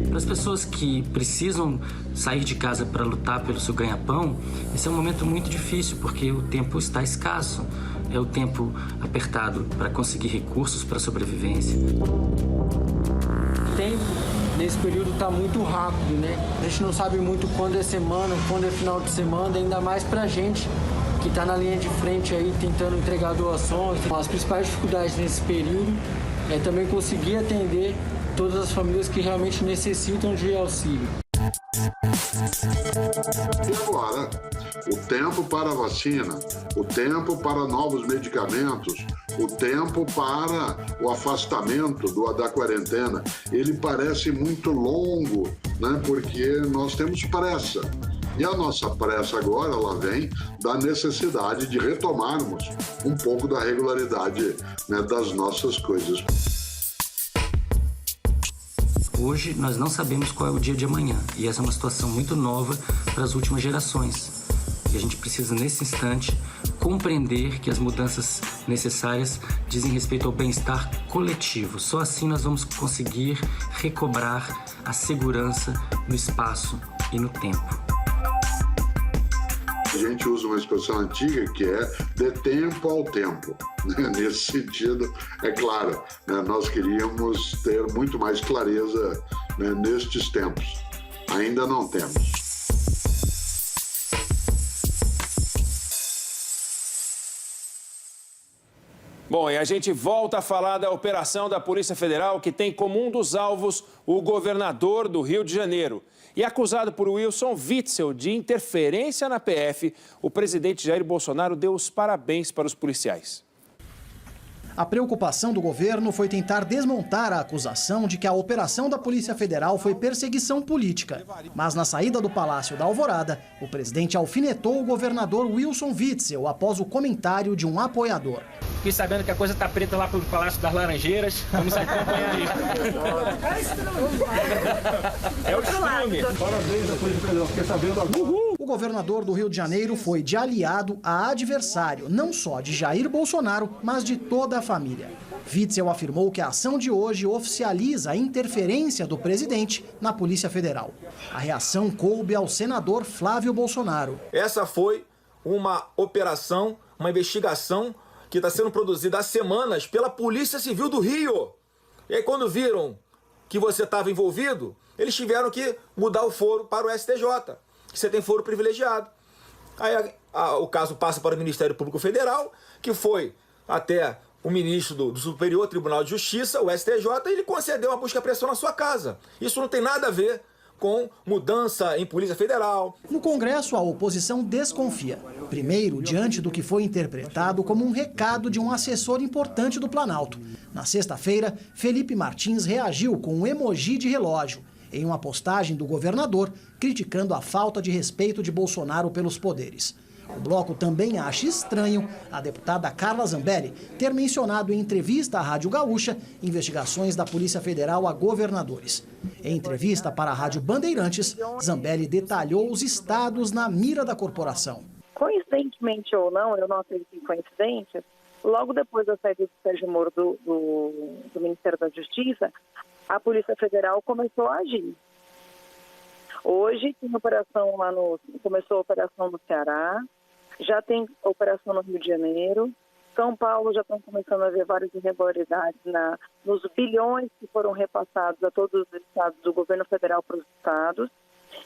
Para as pessoas que precisam sair de casa para lutar pelo seu ganha-pão, esse é um momento muito difícil, porque o tempo está escasso. É o tempo apertado para conseguir recursos para a sobrevivência. O tempo nesse período está muito rápido, né? A gente não sabe muito quando é semana, quando é final de semana, ainda mais para a gente que está na linha de frente aí tentando entregar doações. As principais dificuldades nesse período é também conseguir atender todas as famílias que realmente necessitam de auxílio. E agora, o tempo para a vacina, o tempo para novos medicamentos, o tempo para o afastamento da quarentena, ele parece muito longo, né? Porque nós temos pressa. E a nossa pressa agora, ela vem da necessidade de retomarmos um pouco da regularidade, né, das nossas coisas. Hoje, nós não sabemos qual é o dia de amanhã, e essa é uma situação muito nova para as últimas gerações. E a gente precisa, nesse instante, compreender que as mudanças necessárias dizem respeito ao bem-estar coletivo. Só assim nós vamos conseguir recobrar a segurança no espaço e no tempo. A gente usa uma expressão antiga que é de tempo ao tempo. Nesse sentido, é claro, nós queríamos ter muito mais clareza, né, nestes tempos. Ainda não temos. Bom, e a gente volta a falar da operação da Polícia Federal, que tem como um dos alvos o governador do Rio de Janeiro. E acusado por Wilson Witzel de interferência na PF, o presidente Jair Bolsonaro deu os parabéns para os policiais. A preocupação do governo foi tentar desmontar a acusação de que a operação da Polícia Federal foi perseguição política. Mas na saída do Palácio da Alvorada, o presidente alfinetou o governador Wilson Witzel após o comentário de um apoiador. Fiquei sabendo que a coisa tá preta lá pelo Palácio das Laranjeiras. Vamos acompanhar isso. É o costume. Parabéns à Polícia Federal. Fiquei sabendo agora. O governador do Rio de Janeiro foi de aliado a adversário, não só de Jair Bolsonaro, mas de toda a família. Witzel afirmou que a ação de hoje oficializa a interferência do presidente na Polícia Federal. A reação coube ao senador Flávio Bolsonaro. Essa foi uma operação, uma investigação que está sendo produzida há semanas pela Polícia Civil do Rio. E aí, quando viram que você estava envolvido, eles tiveram que mudar o foro para o STJ, que você tem foro privilegiado. Aí o caso passa para o Ministério Público Federal, que foi até o ministro do Superior Tribunal de Justiça, o STJ, e ele concedeu uma busca-apreensão na sua casa. Isso não tem nada a ver com mudança em Polícia Federal. No Congresso, a oposição desconfia. Primeiro, diante do que foi interpretado como um recado de um assessor importante do Planalto. Na sexta-feira, Felipe Martins reagiu com um emoji de relógio em uma postagem do governador criticando a falta de respeito de Bolsonaro pelos poderes. O bloco também acha estranho a deputada Carla Zambelli ter mencionado em entrevista à Rádio Gaúcha investigações da Polícia Federal a governadores. Em entrevista para a Rádio Bandeirantes, Zambelli detalhou os estados na mira da corporação. Coincidentemente ou não, eu não acredito em coincidências, logo depois da saída do Sérgio Moro do Ministério da Justiça, a Polícia Federal começou a agir. Hoje tem operação começou a operação no Ceará, já tem operação no Rio de Janeiro, São Paulo já estão começando a ver várias irregularidades nos bilhões que foram repassados a todos os estados do governo federal para os estados.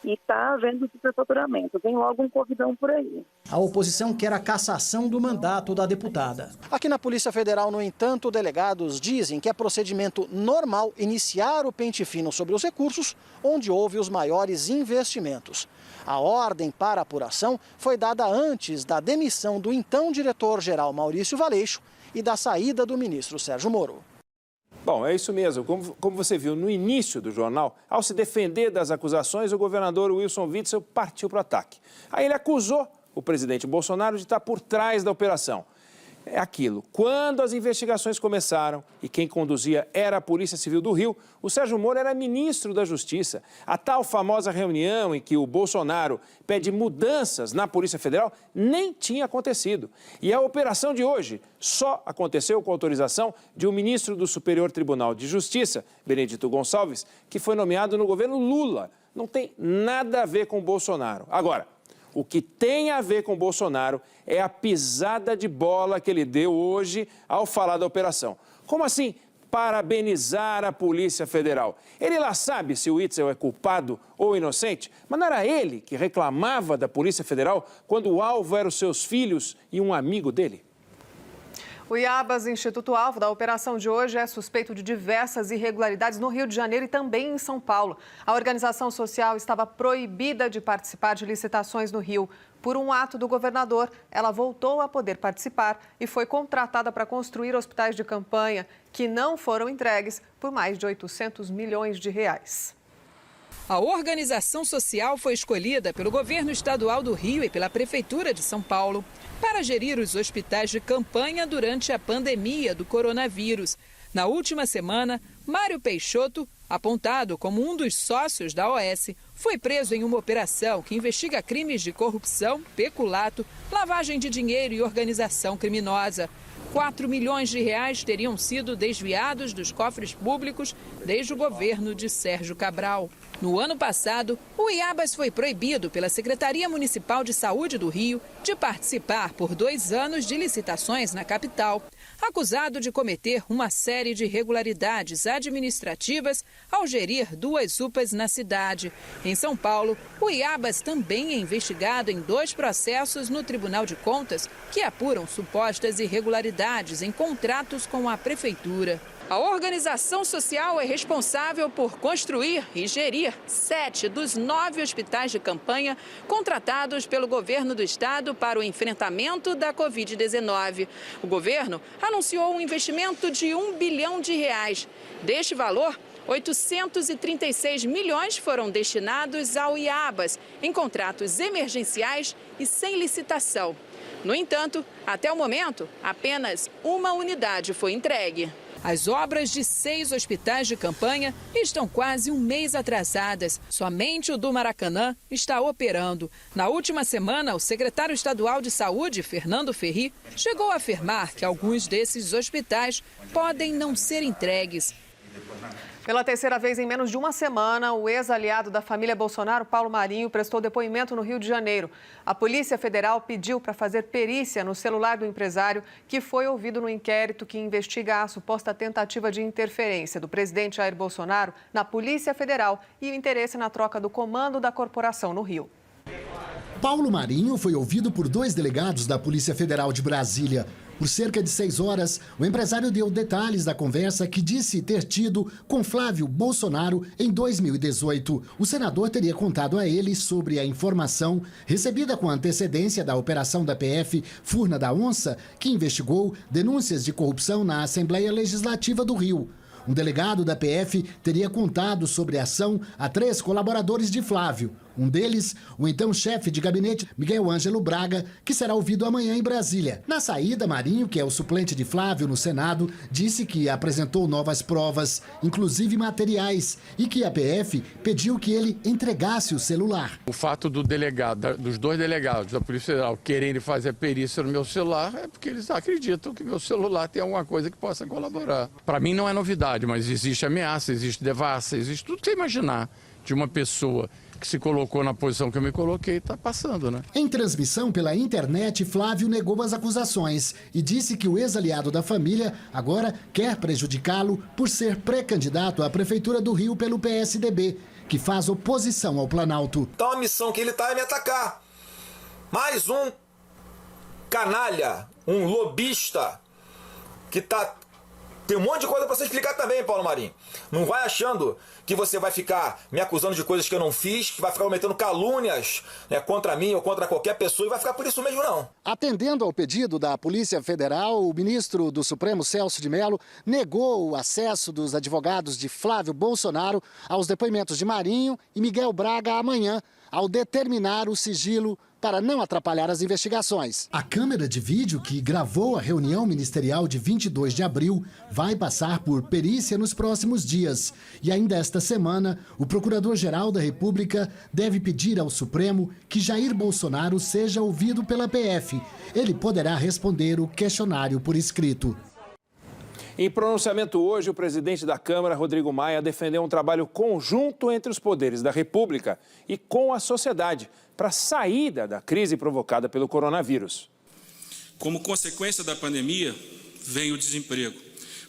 E está havendo superfaturamento. Vem logo um corridão por aí. A oposição quer a cassação do mandato da deputada. Aqui na Polícia Federal, no entanto, delegados dizem que é procedimento normal iniciar o pente fino sobre os recursos onde houve os maiores investimentos. A ordem para a apuração foi dada antes da demissão do então diretor-geral Maurício Valeixo e da saída do ministro Sérgio Moro. Bom, é isso mesmo. Como você viu no início do jornal, ao se defender das acusações, o governador Wilson Witzel partiu para o ataque. Aí ele acusou o presidente Bolsonaro de estar por trás da operação. É aquilo, quando as investigações começaram e quem conduzia era a Polícia Civil do Rio, o Sérgio Moro era ministro da Justiça. A tal famosa reunião em que o Bolsonaro pede mudanças na Polícia Federal nem tinha acontecido. E a operação de hoje só aconteceu com autorização de um ministro do Superior Tribunal de Justiça, Benedito Gonçalves, que foi nomeado no governo Lula. Não tem nada a ver com o Bolsonaro. Agora, o que tem a ver com o Bolsonaro é a pisada de bola que ele deu hoje ao falar da operação. Como assim parabenizar a Polícia Federal? Ele lá sabe se o Witzel é culpado ou inocente, mas não era ele que reclamava da Polícia Federal quando o alvo eram os seus filhos e um amigo dele? O IABAS, instituto-alvo da operação de hoje, é suspeito de diversas irregularidades no Rio de Janeiro e também em São Paulo. A organização social estava proibida de participar de licitações no Rio. Por um ato do governador, ela voltou a poder participar e foi contratada para construir hospitais de campanha que não foram entregues por mais de 800 milhões de reais. A organização social foi escolhida pelo governo estadual do Rio e pela Prefeitura de São Paulo para gerir os hospitais de campanha durante a pandemia do coronavírus. Na última semana, Mário Peixoto, apontado como um dos sócios da OS, foi preso em uma operação que investiga crimes de corrupção, peculato, lavagem de dinheiro e organização criminosa. 4 milhões de reais teriam sido desviados dos cofres públicos desde o governo de Sérgio Cabral. No ano passado, o IABAS foi proibido pela Secretaria Municipal de Saúde do Rio de participar por 2 anos de licitações na capital, acusado de cometer uma série de irregularidades administrativas ao gerir 2 UPAs na cidade. Em São Paulo, o IABAS também é investigado em 2 processos no Tribunal de Contas que apuram supostas irregularidades em contratos com a Prefeitura. A organização social é responsável por construir e gerir 7 dos 9 hospitais de campanha contratados pelo governo do estado para o enfrentamento da Covid-19. O governo anunciou um investimento de R$1 bilhão. Deste valor, 836 milhões foram destinados ao IABAS em contratos emergenciais e sem licitação. No entanto, até o momento, apenas uma unidade foi entregue. As obras de 6 hospitais de campanha estão quase um mês atrasadas. Somente o do Maracanã está operando. Na última semana, o secretário estadual de Saúde, Fernando Ferri, chegou a afirmar que alguns desses hospitais podem não ser entregues. Pela terceira vez em menos de uma semana, o ex-aliado da família Bolsonaro, Paulo Marinho, prestou depoimento no Rio de Janeiro. A Polícia Federal pediu para fazer perícia no celular do empresário, que foi ouvido no inquérito que investiga a suposta tentativa de interferência do presidente Jair Bolsonaro na Polícia Federal e o interesse na troca do comando da corporação no Rio. Paulo Marinho foi ouvido por 2 delegados da Polícia Federal de Brasília. Por cerca de 6 horas, o empresário deu detalhes da conversa que disse ter tido com Flávio Bolsonaro em 2018. O senador teria contado a ele sobre a informação recebida com antecedência da operação da PF Furna da Onça, que investigou denúncias de corrupção na Assembleia Legislativa do Rio. Um delegado da PF teria contado sobre a ação a 3 colaboradores de Flávio. Um deles, o então chefe de gabinete, Miguel Ângelo Braga, que será ouvido amanhã em Brasília. Na saída, Marinho, que é o suplente de Flávio no Senado, disse que apresentou novas provas, inclusive materiais, e que a PF pediu que ele entregasse o celular. O fato do delegado, dos 2 delegados da Polícia Federal quererem fazer perícia no meu celular é porque eles acreditam que meu celular tem alguma coisa que possa colaborar. Para mim não é novidade, mas existe ameaça, existe devassa, existe tudo que você imaginar de uma pessoa que se colocou na posição que eu me coloquei, está passando, né? Em transmissão pela internet, Flávio negou as acusações e disse que o ex-aliado da família agora quer prejudicá-lo por ser pré-candidato à Prefeitura do Rio pelo PSDB, que faz oposição ao Planalto. Então a missão que ele está é me atacar. Mais um canalha, um lobista, que tá... Tem um monte de coisa para você explicar também, Paulo Marinho. Não vai achando que você vai ficar me acusando de coisas que eu não fiz, que vai ficar cometendo calúnias, né, contra mim ou contra qualquer pessoa, e vai ficar por isso mesmo, não. Atendendo ao pedido da Polícia Federal, o ministro do Supremo, Celso de Mello, negou o acesso dos advogados de Flávio Bolsonaro aos depoimentos de Marinho e Miguel Braga amanhã, ao determinar o sigilo para não atrapalhar as investigações. A câmera de vídeo que gravou a reunião ministerial de 22 de abril vai passar por perícia nos próximos dias. E ainda esta semana, o Procurador-Geral da República deve pedir ao Supremo que Jair Bolsonaro seja ouvido pela PF. Ele poderá responder o questionário por escrito. Em pronunciamento hoje, o presidente da Câmara, Rodrigo Maia, defendeu um trabalho conjunto entre os poderes da República e com a sociedade para a saída da crise provocada pelo coronavírus. Como consequência da pandemia, vem o desemprego.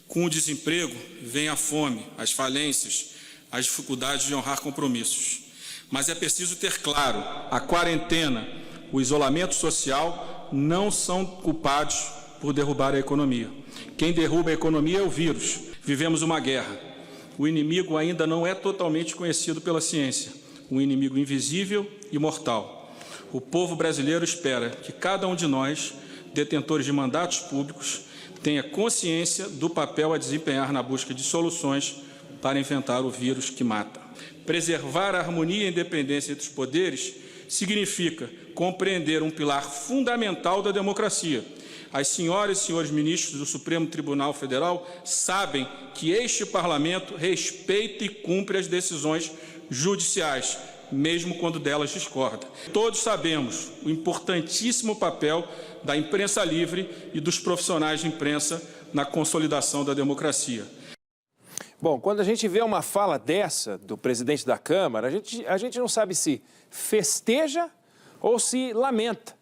Com o desemprego, vem a fome, as falências, as dificuldades de honrar compromissos. Mas é preciso ter claro, a quarentena, o isolamento social não são culpados por derrubar a economia. Quem derruba a economia é o vírus. Vivemos uma guerra. O inimigo ainda não é totalmente conhecido pela ciência. Um inimigo invisível e mortal. O povo brasileiro espera que cada um de nós, detentores de mandatos públicos, tenha consciência do papel a desempenhar na busca de soluções para enfrentar o vírus que mata. Preservar a harmonia e a independência entre os poderes significa compreender um pilar fundamental da democracia. As senhoras e senhores ministros do Supremo Tribunal Federal sabem que este parlamento respeita e cumpre as decisões judiciais, mesmo quando delas discorda. Todos sabemos o importantíssimo papel da imprensa livre e dos profissionais de imprensa na consolidação da democracia. Bom, quando a gente vê uma fala dessa do presidente da Câmara, a gente não sabe se festeja ou se lamenta.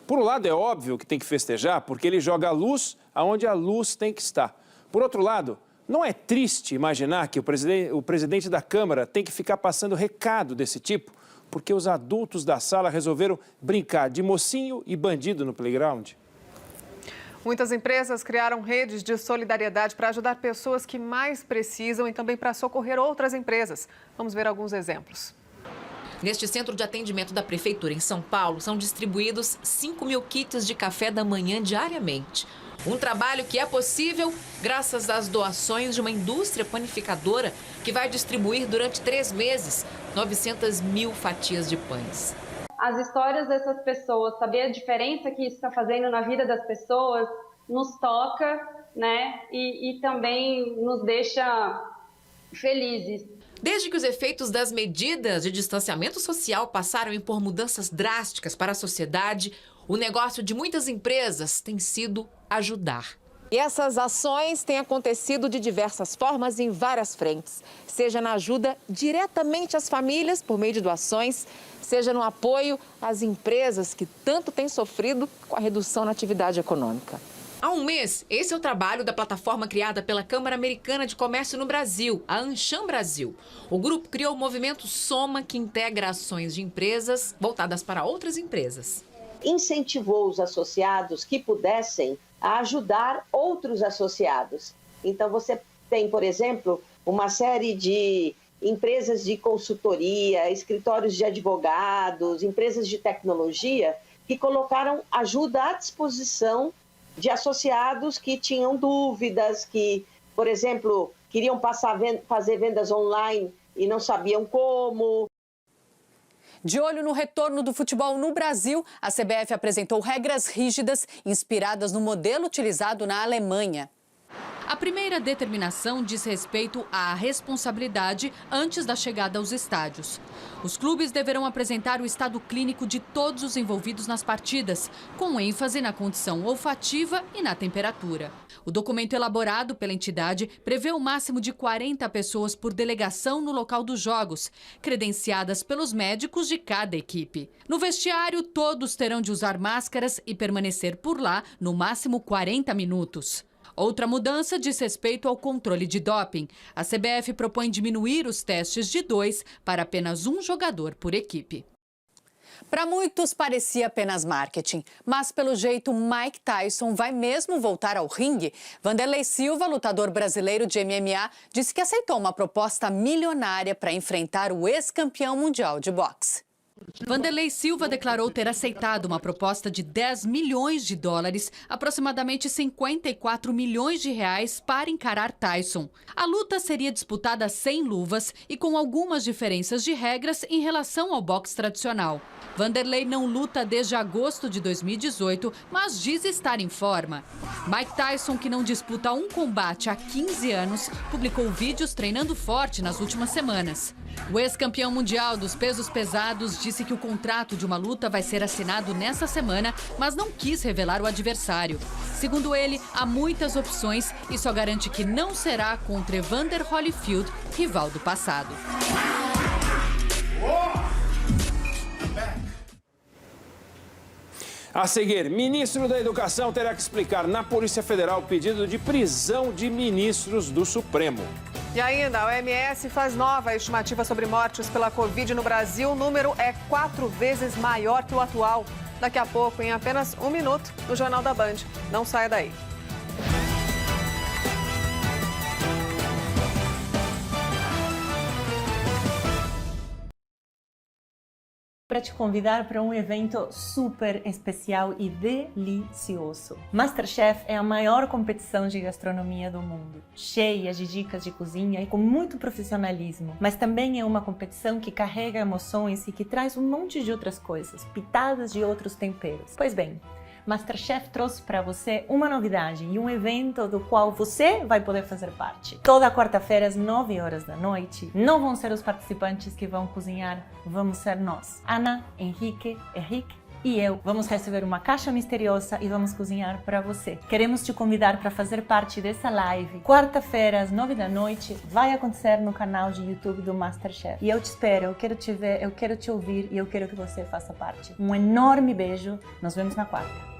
Por um lado, é óbvio que tem que festejar, porque ele joga a luz aonde a luz tem que estar. Por outro lado, não é triste imaginar que o presidente da Câmara tem que ficar passando recado desse tipo, porque os adultos da sala resolveram brincar de mocinho e bandido no playground? Muitas empresas criaram redes de solidariedade para ajudar pessoas que mais precisam e também para socorrer outras empresas. Vamos ver alguns exemplos. Neste centro de atendimento da Prefeitura em São Paulo, são distribuídos 5.000 kits de café da manhã diariamente. Um trabalho que é possível graças às doações de uma indústria panificadora que vai distribuir durante 3 meses 900.000 fatias de pães. As histórias dessas pessoas, saber a diferença que isso está fazendo na vida das pessoas, nos toca, né? E também nos deixa felizes. Desde que os efeitos das medidas de distanciamento social passaram a impor mudanças drásticas para a sociedade, o negócio de muitas empresas tem sido ajudar. E essas ações têm acontecido de diversas formas em várias frentes, seja na ajuda diretamente às famílias por meio de doações, seja no apoio às empresas que tanto têm sofrido com a redução na atividade econômica. Há um mês, esse é o trabalho da plataforma criada pela Câmara Americana de Comércio no Brasil, a Anshan Brasil. O grupo criou o movimento Soma, que integra ações de empresas voltadas para outras empresas. Incentivou os associados que pudessem a ajudar outros associados. Então, você tem, por exemplo, uma série de empresas de consultoria, escritórios de advogados, empresas de tecnologia, que colocaram ajuda à disposição de associados que tinham dúvidas, que, por exemplo, queriam fazer vendas online e não sabiam como. De olho no retorno do futebol no Brasil, a CBF apresentou regras rígidas inspiradas no modelo utilizado na Alemanha. A primeira determinação diz respeito à responsabilidade antes da chegada aos estádios. Os clubes deverão apresentar o estado clínico de todos os envolvidos nas partidas, com ênfase na condição olfativa e na temperatura. O documento elaborado pela entidade prevê o máximo de 40 pessoas por delegação no local dos jogos, credenciadas pelos médicos de cada equipe. No vestiário, todos terão de usar máscaras e permanecer por lá no máximo 40 minutos. Outra mudança diz respeito ao controle de doping. A CBF propõe diminuir os testes de 2 para apenas um jogador por equipe. Para muitos parecia apenas marketing, mas pelo jeito Mike Tyson vai mesmo voltar ao ringue. Vanderlei Silva, lutador brasileiro de MMA, disse que aceitou uma proposta milionária para enfrentar o ex-campeão mundial de boxe. Vanderlei Silva declarou ter aceitado uma proposta de 10 milhões de dólares, aproximadamente 54 milhões de reais, para encarar Tyson. A luta seria disputada sem luvas e com algumas diferenças de regras em relação ao boxe tradicional. Vanderlei não luta desde agosto de 2018, mas diz estar em forma. Mike Tyson, que não disputa um combate há 15 anos, publicou vídeos treinando forte nas últimas semanas. O ex-campeão mundial dos pesos pesados disse que o contrato de uma luta vai ser assinado nessa semana, mas não quis revelar o adversário. Segundo ele, há muitas opções e só garante que não será contra Evander Holyfield, rival do passado. A seguir, ministro da Educação terá que explicar na Polícia Federal o pedido de prisão de ministros do Supremo. E ainda, a OMS faz nova estimativa sobre mortes pela Covid no Brasil. O número é 4 vezes maior que o atual. Daqui a pouco, em apenas um minuto, no Jornal da Band. Não saia daí. Para te convidar para um evento super especial e delicioso. MasterChef é a maior competição de gastronomia do mundo, cheia de dicas de cozinha e com muito profissionalismo, mas também é uma competição que carrega emoções e que traz um monte de outras coisas, pitadas de outros temperos. Pois bem, MasterChef trouxe para você uma novidade e um evento do qual você vai poder fazer parte. Toda quarta-feira às 9 horas da noite, não vão ser os participantes que vão cozinhar, vamos ser nós. Ana, Henrique e eu vamos receber uma caixa misteriosa e vamos cozinhar para você. Queremos te convidar para fazer parte dessa live. Quarta-feira às 9 da noite vai acontecer no canal de YouTube do MasterChef. E eu te espero, eu quero te ver, eu quero te ouvir e eu quero que você faça parte. Um enorme beijo, nos vemos na quarta.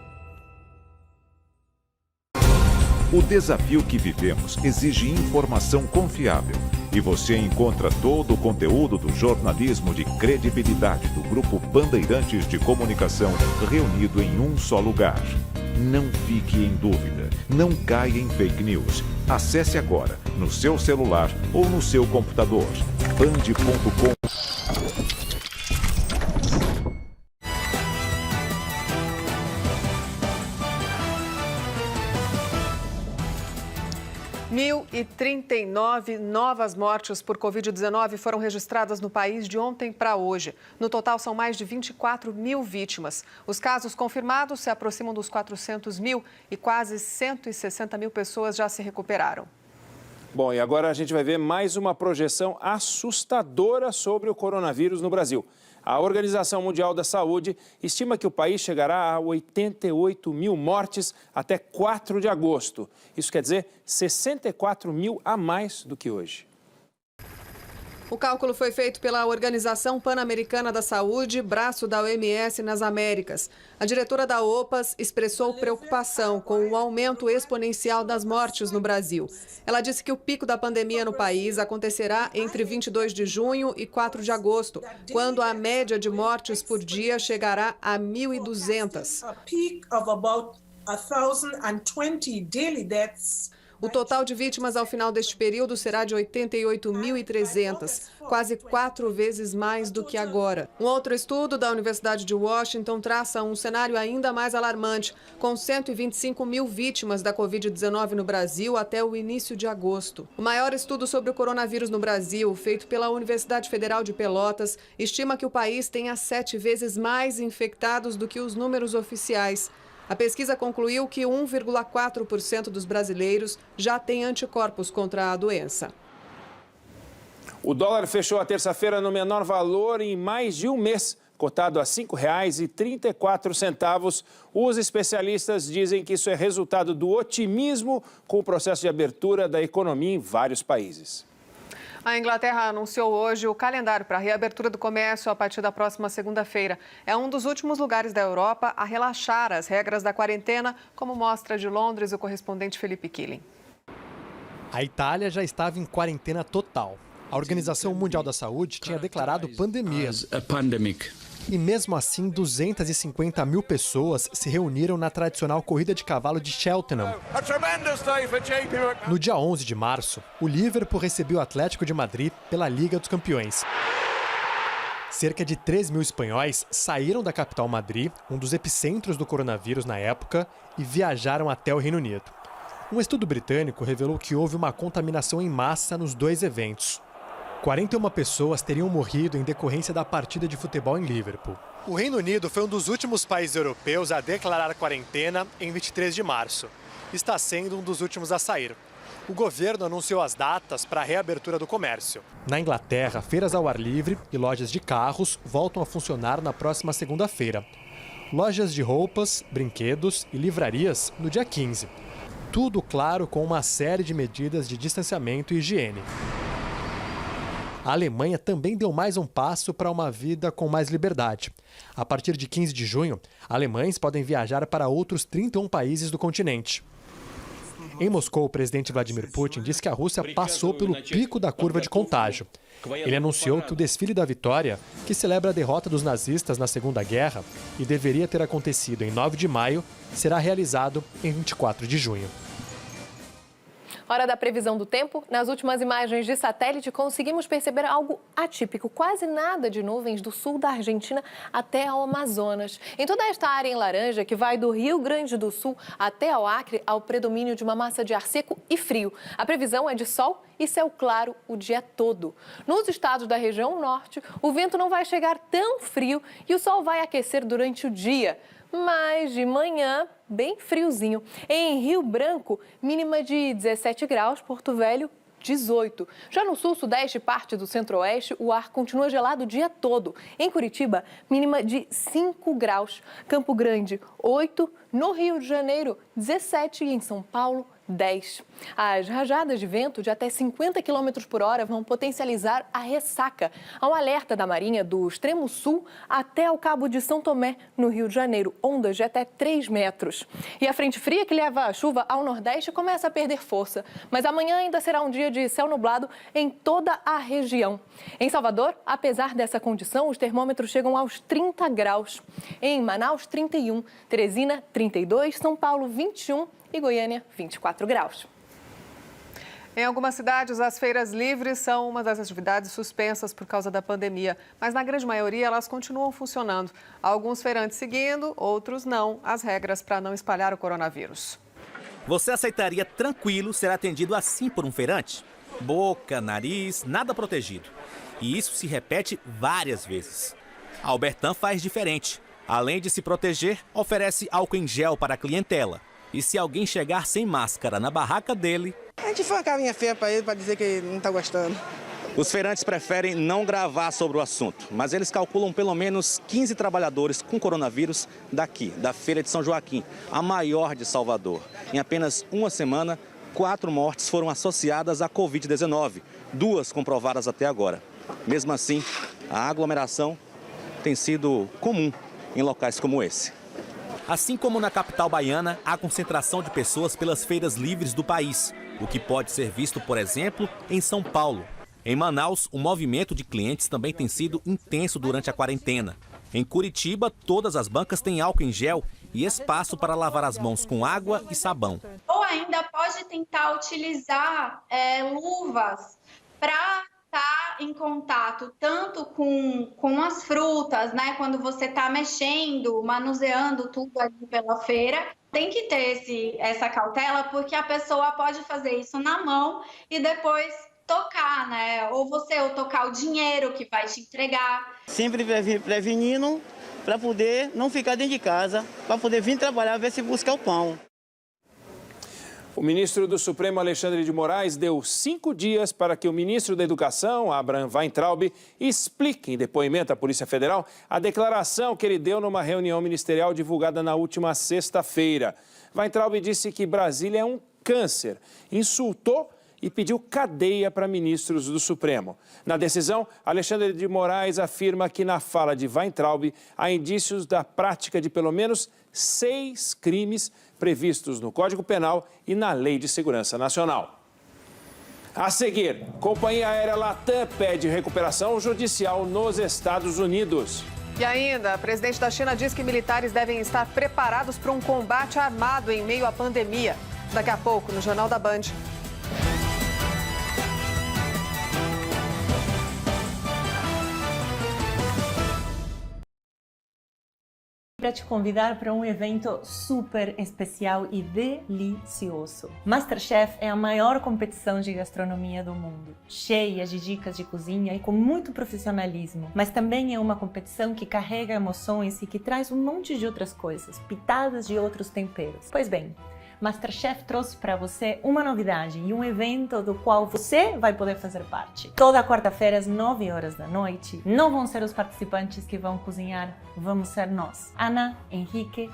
O desafio que vivemos exige informação confiável. E você encontra todo o conteúdo do jornalismo de credibilidade do Grupo Bandeirantes de Comunicação reunido em um só lugar. Não fique em dúvida, não caia em fake news. Acesse agora, no seu celular ou no seu computador, band.com. 1.039 novas mortes por Covid-19 foram registradas no país de ontem para hoje. No total, são mais de 24 mil vítimas. Os casos confirmados se aproximam dos 400 mil e quase 160 mil pessoas já se recuperaram. Bom, e agora a gente vai ver mais uma projeção assustadora sobre o coronavírus no Brasil. A Organização Mundial da Saúde estima que o país chegará a 88 mil mortes até 4 de agosto. Isso quer dizer 64 mil a mais do que hoje. O cálculo foi feito pela Organização Pan-Americana da Saúde, braço da OMS nas Américas. A diretora da OPAS expressou preocupação com o aumento exponencial das mortes no Brasil. Ela disse que o pico da pandemia no país acontecerá entre 22 de junho e 4 de agosto, quando a média de mortes por dia chegará a 1.200. 1,020 daily deaths. O total de vítimas ao final deste período será de 88.300, quase 4 vezes mais do que agora. Um outro estudo da Universidade de Washington traça um cenário ainda mais alarmante, com 125 mil vítimas da Covid-19 no Brasil até o início de agosto. O maior estudo sobre o coronavírus no Brasil, feito pela Universidade Federal de Pelotas, estima que o país tenha 7 vezes mais infectados do que os números oficiais. A pesquisa concluiu que 1,4% dos brasileiros já têm anticorpos contra a doença. O dólar fechou a terça-feira no menor valor em mais de um mês, cotado a R$ 5,34. Os especialistas dizem que isso é resultado do otimismo com o processo de abertura da economia em vários países. A Inglaterra anunciou hoje o calendário para a reabertura do comércio a partir da próxima segunda-feira. É um dos últimos lugares da Europa a relaxar as regras da quarentena, como mostra de Londres o correspondente Felipe Killing. A Itália já estava em quarentena total. A Organização Mundial da Saúde tinha declarado pandemia. E mesmo assim, 250 mil pessoas se reuniram na tradicional corrida de cavalo de Cheltenham. No dia 11 de março, o Liverpool recebeu o Atlético de Madrid pela Liga dos Campeões. Cerca de 3 mil espanhóis saíram da capital Madrid, um dos epicentros do coronavírus na época, e viajaram até o Reino Unido. Um estudo britânico revelou que houve uma contaminação em massa nos dois eventos. 41 pessoas teriam morrido em decorrência da partida de futebol em Liverpool. O Reino Unido foi um dos últimos países europeus a declarar quarentena em 23 de março. Está sendo um dos últimos a sair. O governo anunciou as datas para a reabertura do comércio. Na Inglaterra, feiras ao ar livre e lojas de carros voltam a funcionar na próxima segunda-feira. Lojas de roupas, brinquedos e livrarias no dia 15. Tudo, claro, com uma série de medidas de distanciamento e higiene. A Alemanha também deu mais um passo para uma vida com mais liberdade. A partir de 15 de junho, alemães podem viajar para outros 31 países do continente. Em Moscou, o presidente Vladimir Putin disse que a Rússia passou pelo pico da curva de contágio. Ele anunciou que o desfile da vitória, que celebra a derrota dos nazistas na Segunda Guerra e deveria ter acontecido em 9 de maio, será realizado em 24 de junho. Hora da previsão do tempo. Nas últimas imagens de satélite, conseguimos perceber algo atípico. Quase nada de nuvens do sul da Argentina até ao Amazonas. Em toda esta área em laranja, que vai do Rio Grande do Sul até ao Acre, ao predomínio de uma massa de ar seco e frio. A previsão é de sol e céu claro o dia todo. Nos estados da região norte, o vento não vai chegar tão frio e o sol vai aquecer durante o dia. Mas de manhã, bem friozinho. Em Rio Branco, mínima de 17 graus, Porto Velho, 18. Já no sul, sudeste e parte do centro-oeste, o ar continua gelado o dia todo. Em Curitiba, mínima de 5 graus. Campo Grande, 8. No Rio de Janeiro, 17. E em São Paulo, 10. As rajadas de vento de até 50 km por hora vão potencializar a ressaca. Há um alerta da Marinha do extremo sul até ao Cabo de São Tomé, no Rio de Janeiro, ondas de até 3 metros. E a frente fria que leva a chuva ao nordeste começa a perder força. Mas amanhã ainda será um dia de céu nublado em toda a região. Em Salvador, apesar dessa condição, os termômetros chegam aos 30 graus. Em Manaus, 31. Teresina, 32. São Paulo, 21. E Goiânia, 24 graus. Em algumas cidades, as feiras livres são uma das atividades suspensas por causa da pandemia, mas na grande maioria elas continuam funcionando. Alguns feirantes seguindo, outros não, as regras para não espalhar o coronavírus. Você aceitaria tranquilo ser atendido assim por um feirante? Boca, nariz, nada protegido. E isso se repete várias vezes. A Albertan faz diferente. Além de se proteger, oferece álcool em gel para a clientela. E se alguém chegar sem máscara na barraca dele... A gente foi uma carinha feia para ele, para dizer que não está gostando. Os feirantes preferem não gravar sobre o assunto, mas eles calculam pelo menos 15 trabalhadores com coronavírus daqui, da Feira de São Joaquim, a maior de Salvador. Em apenas uma semana, 4 mortes foram associadas à Covid-19, 2 comprovadas até agora. Mesmo assim, a aglomeração tem sido comum em locais como esse. Assim como na capital baiana, há concentração de pessoas pelas feiras livres do país, o que pode ser visto, por exemplo, em São Paulo. Em Manaus, o movimento de clientes também tem sido intenso durante a quarentena. Em Curitiba, todas as bancas têm álcool em gel e espaço para lavar as mãos com água e sabão. Ou ainda pode tentar utilizar luvas para estar em contato tanto com as frutas, né? Quando você está mexendo, manuseando tudo ali pela feira, tem que ter essa cautela, porque a pessoa pode fazer isso na mão e depois tocar, né? Ou tocar o dinheiro que vai te entregar. Sempre prevenindo para poder não ficar dentro de casa, para poder vir trabalhar, ver se buscar o pão. O ministro do Supremo, Alexandre de Moraes, deu 5 dias para que o ministro da Educação, Abraham Weintraub, explique em depoimento à Polícia Federal a declaração que ele deu numa reunião ministerial divulgada na última sexta-feira. Weintraub disse que Brasília é um câncer, insultou e pediu cadeia para ministros do Supremo. Na decisão, Alexandre de Moraes afirma que na fala de Weintraub há indícios da prática de pelo menos 6 crimes previstos no Código Penal e na Lei de Segurança Nacional. A seguir, companhia aérea Latam pede recuperação judicial nos Estados Unidos. E ainda, o presidente da China diz que militares devem estar preparados para um combate armado em meio à pandemia. Daqui a pouco, no Jornal da Band. Para te convidar para um evento super especial e delicioso. MasterChef é a maior competição de gastronomia do mundo, cheia de dicas de cozinha e com muito profissionalismo, mas também é uma competição que carrega emoções e que traz um monte de outras coisas, pitadas de outros temperos. Pois bem, MasterChef trouxe para você uma novidade e um evento do qual você vai poder fazer parte. Toda quarta-feira às 9 horas da noite, não vão ser os participantes que vão cozinhar, vamos ser nós. Ana, Henrique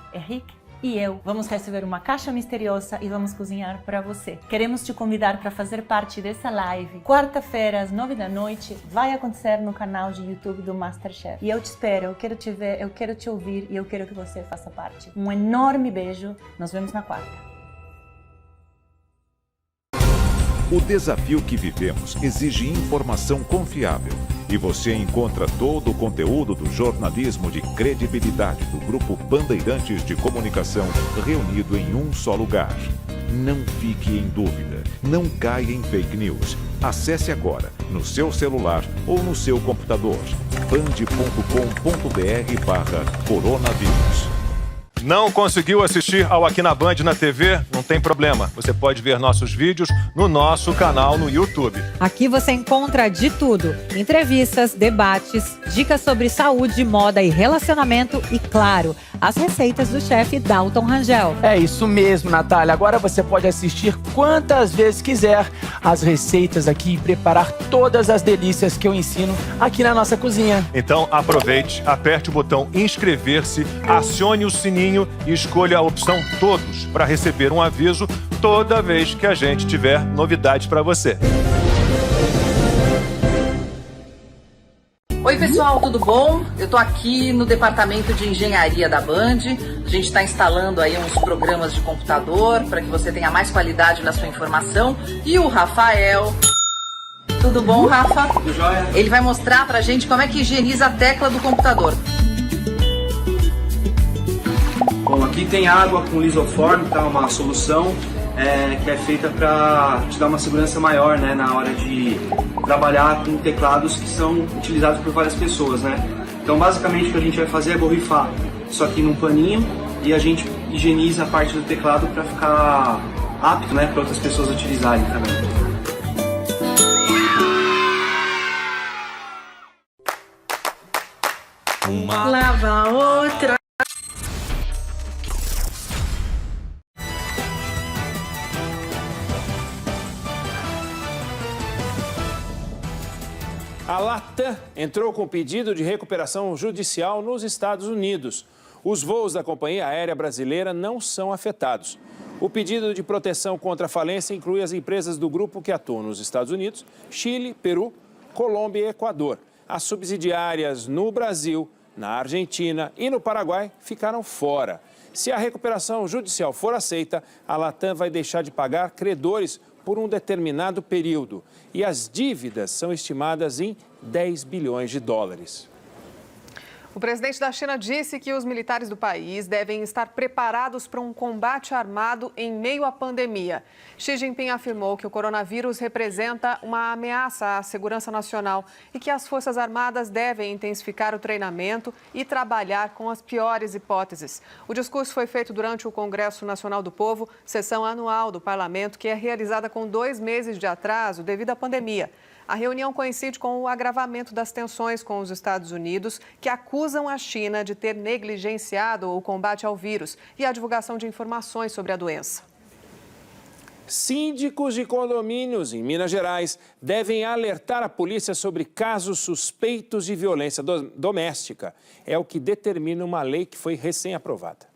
e eu vamos receber uma caixa misteriosa e vamos cozinhar para você. Queremos te convidar para fazer parte dessa live. Quarta-feira às 9 da noite vai acontecer no canal de YouTube do MasterChef. E eu te espero, eu quero te ver, eu quero te ouvir e eu quero que você faça parte. Um enorme beijo, nos vemos na quarta. O desafio que vivemos exige informação confiável. E você encontra todo o conteúdo do jornalismo de credibilidade do Grupo Bandeirantes de Comunicação reunido em um só lugar. Não fique em dúvida. Não caia em fake news. Acesse agora, no seu celular ou no seu computador, band.com.br/coronavírus. Não conseguiu assistir ao Aqui na Band na TV? Não tem problema. Você pode ver nossos vídeos no nosso canal no YouTube. Aqui você encontra de tudo: entrevistas, debates, dicas sobre saúde, moda e relacionamento e, claro, as receitas do chefe Dalton Rangel. É isso mesmo, Natália. Agora você pode assistir quantas vezes quiser as receitas aqui e preparar todas as delícias que eu ensino aqui na nossa cozinha. Então aproveite, aperte o botão inscrever-se, acione o sininho e escolha a opção Todos para receber um aviso toda vez que a gente tiver novidades para você. Oi pessoal, tudo bom? Eu tô aqui no departamento de engenharia da Band. A gente está instalando aí uns programas de computador para que você tenha mais qualidade na sua informação. E o Rafael... Tudo bom, Rafa? Tudo jóia? Ele vai mostrar pra gente como é que higieniza a tecla do computador. Bom, aqui tem água com lisoform, tá? Uma solução que é feita para te dar uma segurança maior, né? Na hora de trabalhar com teclados que são utilizados por várias pessoas, né? Então, basicamente, o que a gente vai fazer é borrifar isso aqui num paninho e a gente higieniza a parte do teclado para ficar apto, né? Para outras pessoas utilizarem também. Uma lava a outra. A Latam entrou com pedido de recuperação judicial nos Estados Unidos. Os voos da companhia aérea brasileira não são afetados. O pedido de proteção contra a falência inclui as empresas do grupo que atuam nos Estados Unidos, Chile, Peru, Colômbia e Equador. As subsidiárias no Brasil, na Argentina e no Paraguai ficaram fora. Se a recuperação judicial for aceita, a Latam vai deixar de pagar credores por um determinado período. E as dívidas são estimadas em 10 bilhões de dólares. O presidente da China disse que os militares do país devem estar preparados para um combate armado em meio à pandemia. Xi Jinping afirmou que o coronavírus representa uma ameaça à segurança nacional e que as Forças Armadas devem intensificar o treinamento e trabalhar com as piores hipóteses. O discurso foi feito durante o Congresso Nacional do Povo, sessão anual do parlamento, que é realizada com 2 meses de atraso devido à pandemia. A reunião coincide com o agravamento das tensões com os Estados Unidos, que acusam a China de ter negligenciado o combate ao vírus e a divulgação de informações sobre a doença. Síndicos de condomínios em Minas Gerais devem alertar a polícia sobre casos suspeitos de violência doméstica. É o que determina uma lei que foi recém-aprovada.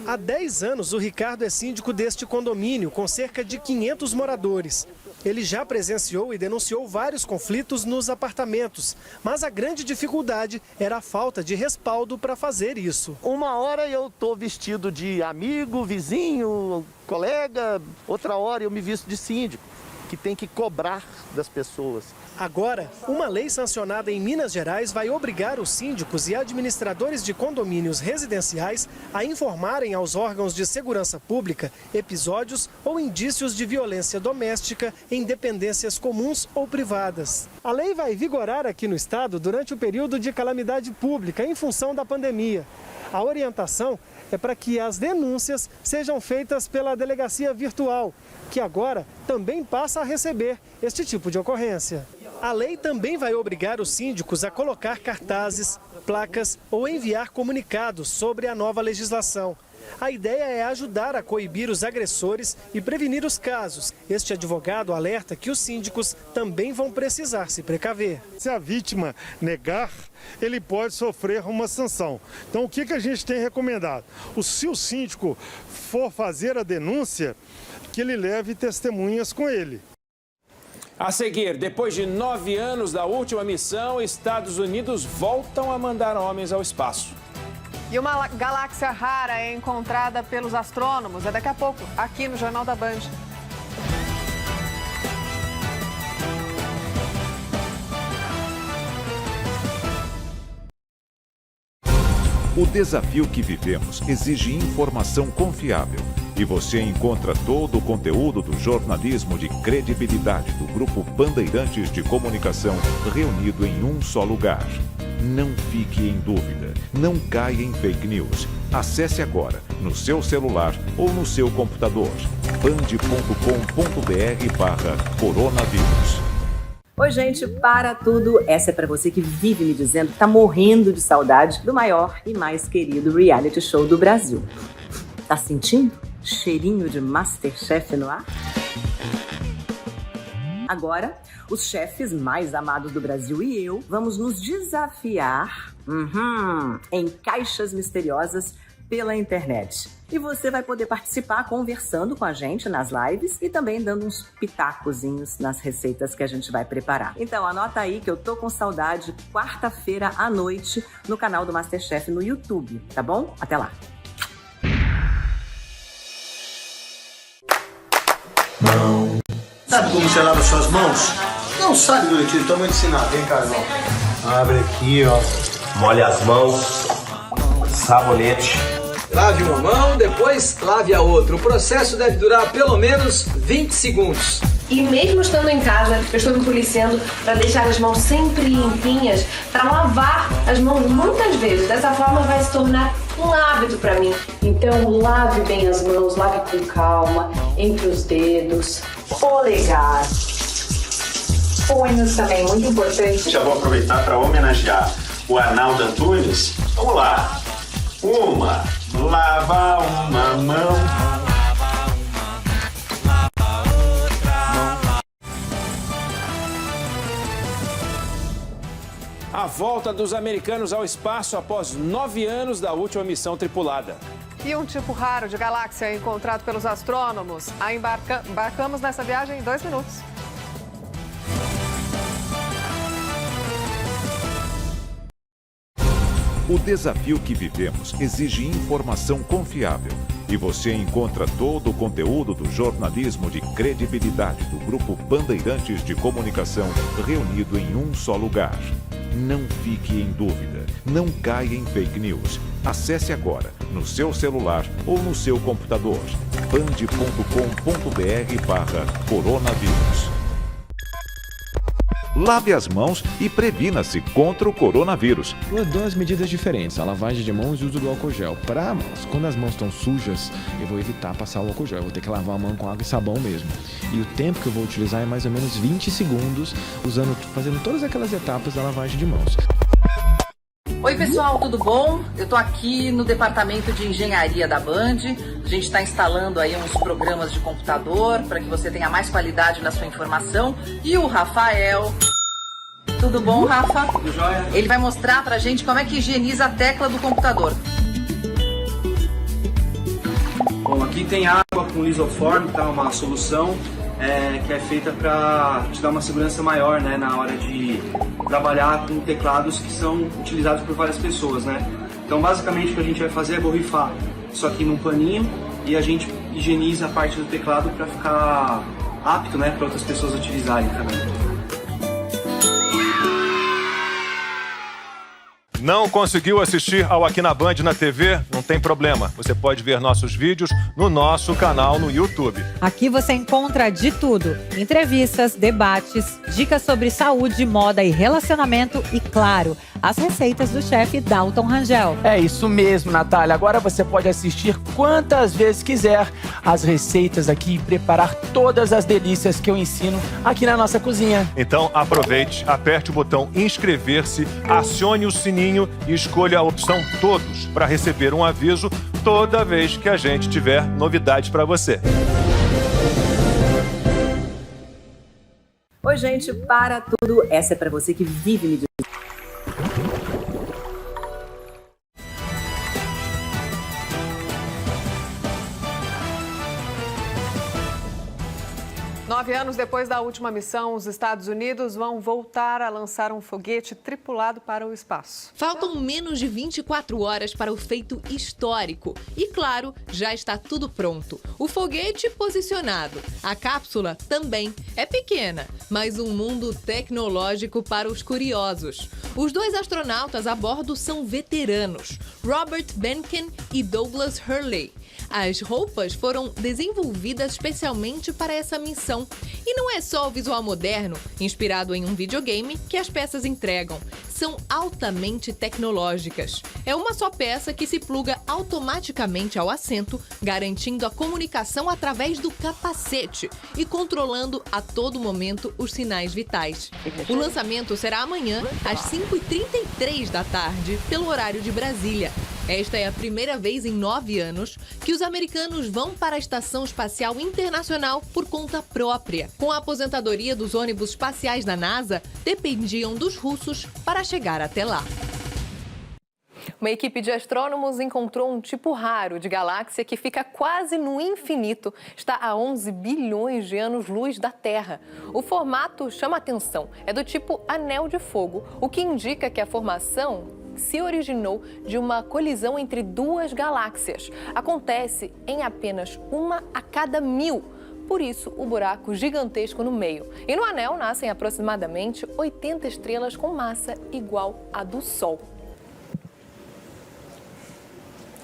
Há 10 anos, o Ricardo é síndico deste condomínio, com cerca de 500 moradores. Ele já presenciou e denunciou vários conflitos nos apartamentos, mas a grande dificuldade era a falta de respaldo para fazer isso. Uma hora eu estou vestido de amigo, vizinho, colega, outra hora eu me visto de síndico, que tem que cobrar das pessoas. Agora, uma lei sancionada em Minas Gerais vai obrigar os síndicos e administradores de condomínios residenciais a informarem aos órgãos de segurança pública episódios ou indícios de violência doméstica em dependências comuns ou privadas. A lei vai vigorar aqui no estado durante o período de calamidade pública em função da pandemia. A orientação é para que as denúncias sejam feitas pela delegacia virtual, que agora também passa a receber este tipo de ocorrência. A lei também vai obrigar os síndicos a colocar cartazes, placas ou enviar comunicados sobre a nova legislação. A ideia é ajudar a coibir os agressores e prevenir os casos. Este advogado alerta que os síndicos também vão precisar se precaver. Se a vítima negar, ele pode sofrer uma sanção. Então, o que a gente tem recomendado? Se o síndico for fazer a denúncia, que ele leve testemunhas com ele. A seguir, depois de 9 anos da última missão, Estados Unidos voltam a mandar homens ao espaço. E uma galáxia rara é encontrada pelos astrônomos. É daqui a pouco, aqui no Jornal da Band. O desafio que vivemos exige informação confiável. E você encontra todo o conteúdo do jornalismo de credibilidade do Grupo Bandeirantes de Comunicação reunido em um só lugar. Não fique em dúvida, não caia em fake news. Acesse agora, no seu celular ou no seu computador, band.com.br/coronavírus. Oi, gente, para tudo. Essa é para você que vive me dizendo que tá morrendo de saudade do maior e mais querido reality show do Brasil. Tá sentindo cheirinho de Masterchef no ar? Agora, os chefes mais amados do Brasil e eu vamos nos desafiar em caixas misteriosas pela internet. E você vai poder participar conversando com a gente nas lives e também dando uns pitacozinhos nas receitas que a gente vai preparar. Então anota aí que eu tô com saudade, quarta-feira à noite no canal do Masterchef no YouTube, tá bom? Até lá! Sabe como você lava suas mãos? Não sabe, Duretinho? Então eu vou ensinar. Vem cá, irmão. Abre aqui, ó. Molha as mãos. Sabonete. Lave uma mão, depois lave a outra. O processo deve durar pelo menos 20 segundos. E mesmo estando em casa, eu estou me policiando para deixar as mãos sempre limpinhas, para lavar as mãos muitas vezes. Dessa forma vai se tornar um hábito para mim. Então lave bem as mãos, lave com calma, entre os dedos, polegar, punhos também, muito importante. Já vou aproveitar para homenagear o Arnaldo Antunes. Vamos lá. Lava uma mão. A volta dos americanos ao espaço após 9 anos da última missão tripulada. E um tipo raro de galáxia encontrado pelos astrônomos. Embarcamos nessa viagem em 2 minutos. O desafio que vivemos exige informação confiável. E você encontra todo o conteúdo do jornalismo de credibilidade do Grupo Bandeirantes de Comunicação reunido em um só lugar. Não fique em dúvida, Não caia em fake news. Acesse agora, no seu celular ou no seu computador, band.com.br/coronavírus. Lave as mãos e previna-se contra o coronavírus. Duas medidas diferentes, a lavagem de mãos e o uso do álcool gel. Quando as mãos estão sujas, eu vou evitar passar o álcool gel, eu vou ter que lavar a mão com água e sabão mesmo. E o tempo que eu vou utilizar é mais ou menos 20 segundos, fazendo todas aquelas etapas da lavagem de mãos. Oi pessoal, tudo bom? Eu tô aqui no departamento de engenharia da Band. A gente está instalando aí uns programas de computador para que você tenha mais qualidade na sua informação. E o Rafael... Tudo bom, Rafa? Tudo jóia? Ele vai mostrar pra gente como é que higieniza a tecla do computador. Bom, aqui tem água com lisoforme, tá? Uma solução que é feita para te dar uma segurança maior, né? Na hora de trabalhar com teclados que são utilizados por várias pessoas, né? Então, basicamente, o que a gente vai fazer é borrifar isso aqui num paninho e a gente higieniza a parte do teclado para ficar apto, né? Para outras pessoas utilizarem também. Não conseguiu assistir ao Aqui na Band na TV? Não tem problema. Você pode ver nossos vídeos no nosso canal no YouTube. Aqui você encontra de tudo: entrevistas, debates, dicas sobre saúde, moda e relacionamento e, claro, as receitas do chefe Dalton Rangel. É isso mesmo, Natália. Agora você pode assistir quantas vezes quiser as receitas aqui e preparar todas as delícias que eu ensino aqui na nossa cozinha. Então aproveite, aperte o botão inscrever-se, acione o sininho e escolha a opção todos para receber um aviso toda vez que a gente tiver novidades para você. Oi, gente, para tudo. Essa é para você que vive me dizendo. 9 anos depois da última missão, os Estados Unidos vão voltar a lançar um foguete tripulado para o espaço. Faltam menos de 24 horas para o feito histórico. E, claro, já está tudo pronto. O foguete posicionado. A cápsula também é pequena, mas um mundo tecnológico para os curiosos. Os dois astronautas a bordo são veteranos, Robert Behnken e Douglas Hurley. As roupas foram desenvolvidas especialmente para essa missão. E não é só o visual moderno, inspirado em um videogame, que as peças entregam. São altamente tecnológicas. É uma só peça que se pluga automaticamente ao assento, garantindo a comunicação através do capacete e controlando a todo momento os sinais vitais. O lançamento será amanhã, às 5h33 da tarde, pelo horário de Brasília. Esta é a primeira vez em 9 anos que os americanos vão para a Estação Espacial Internacional por conta própria. Com a aposentadoria dos ônibus espaciais da NASA, dependiam dos russos para chegar até lá. Uma equipe de astrônomos encontrou um tipo raro de galáxia que fica quase no infinito. Está a 11 bilhões de anos-luz da Terra. O formato chama atenção. É do tipo anel de fogo, o que indica que a formação se originou de uma colisão entre duas galáxias. Acontece em apenas uma a cada 1000. Por isso, o buraco gigantesco no meio. E no anel nascem aproximadamente 80 estrelas com massa igual à do Sol.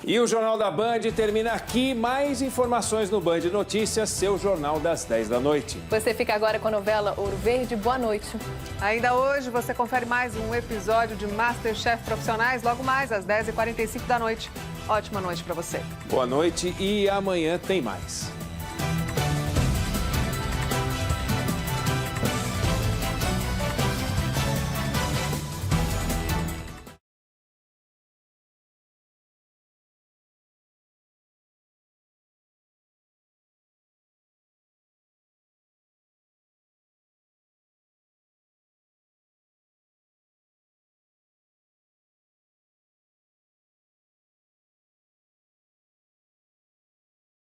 E o Jornal da Band termina aqui. Mais informações no Band Notícias, seu jornal das 10 da noite. Você fica agora com a novela Ouro Verde. Boa noite. Ainda hoje você confere mais um episódio de MasterChef Profissionais, logo mais às 10h45 da noite. Ótima noite para você. Boa noite e amanhã tem mais.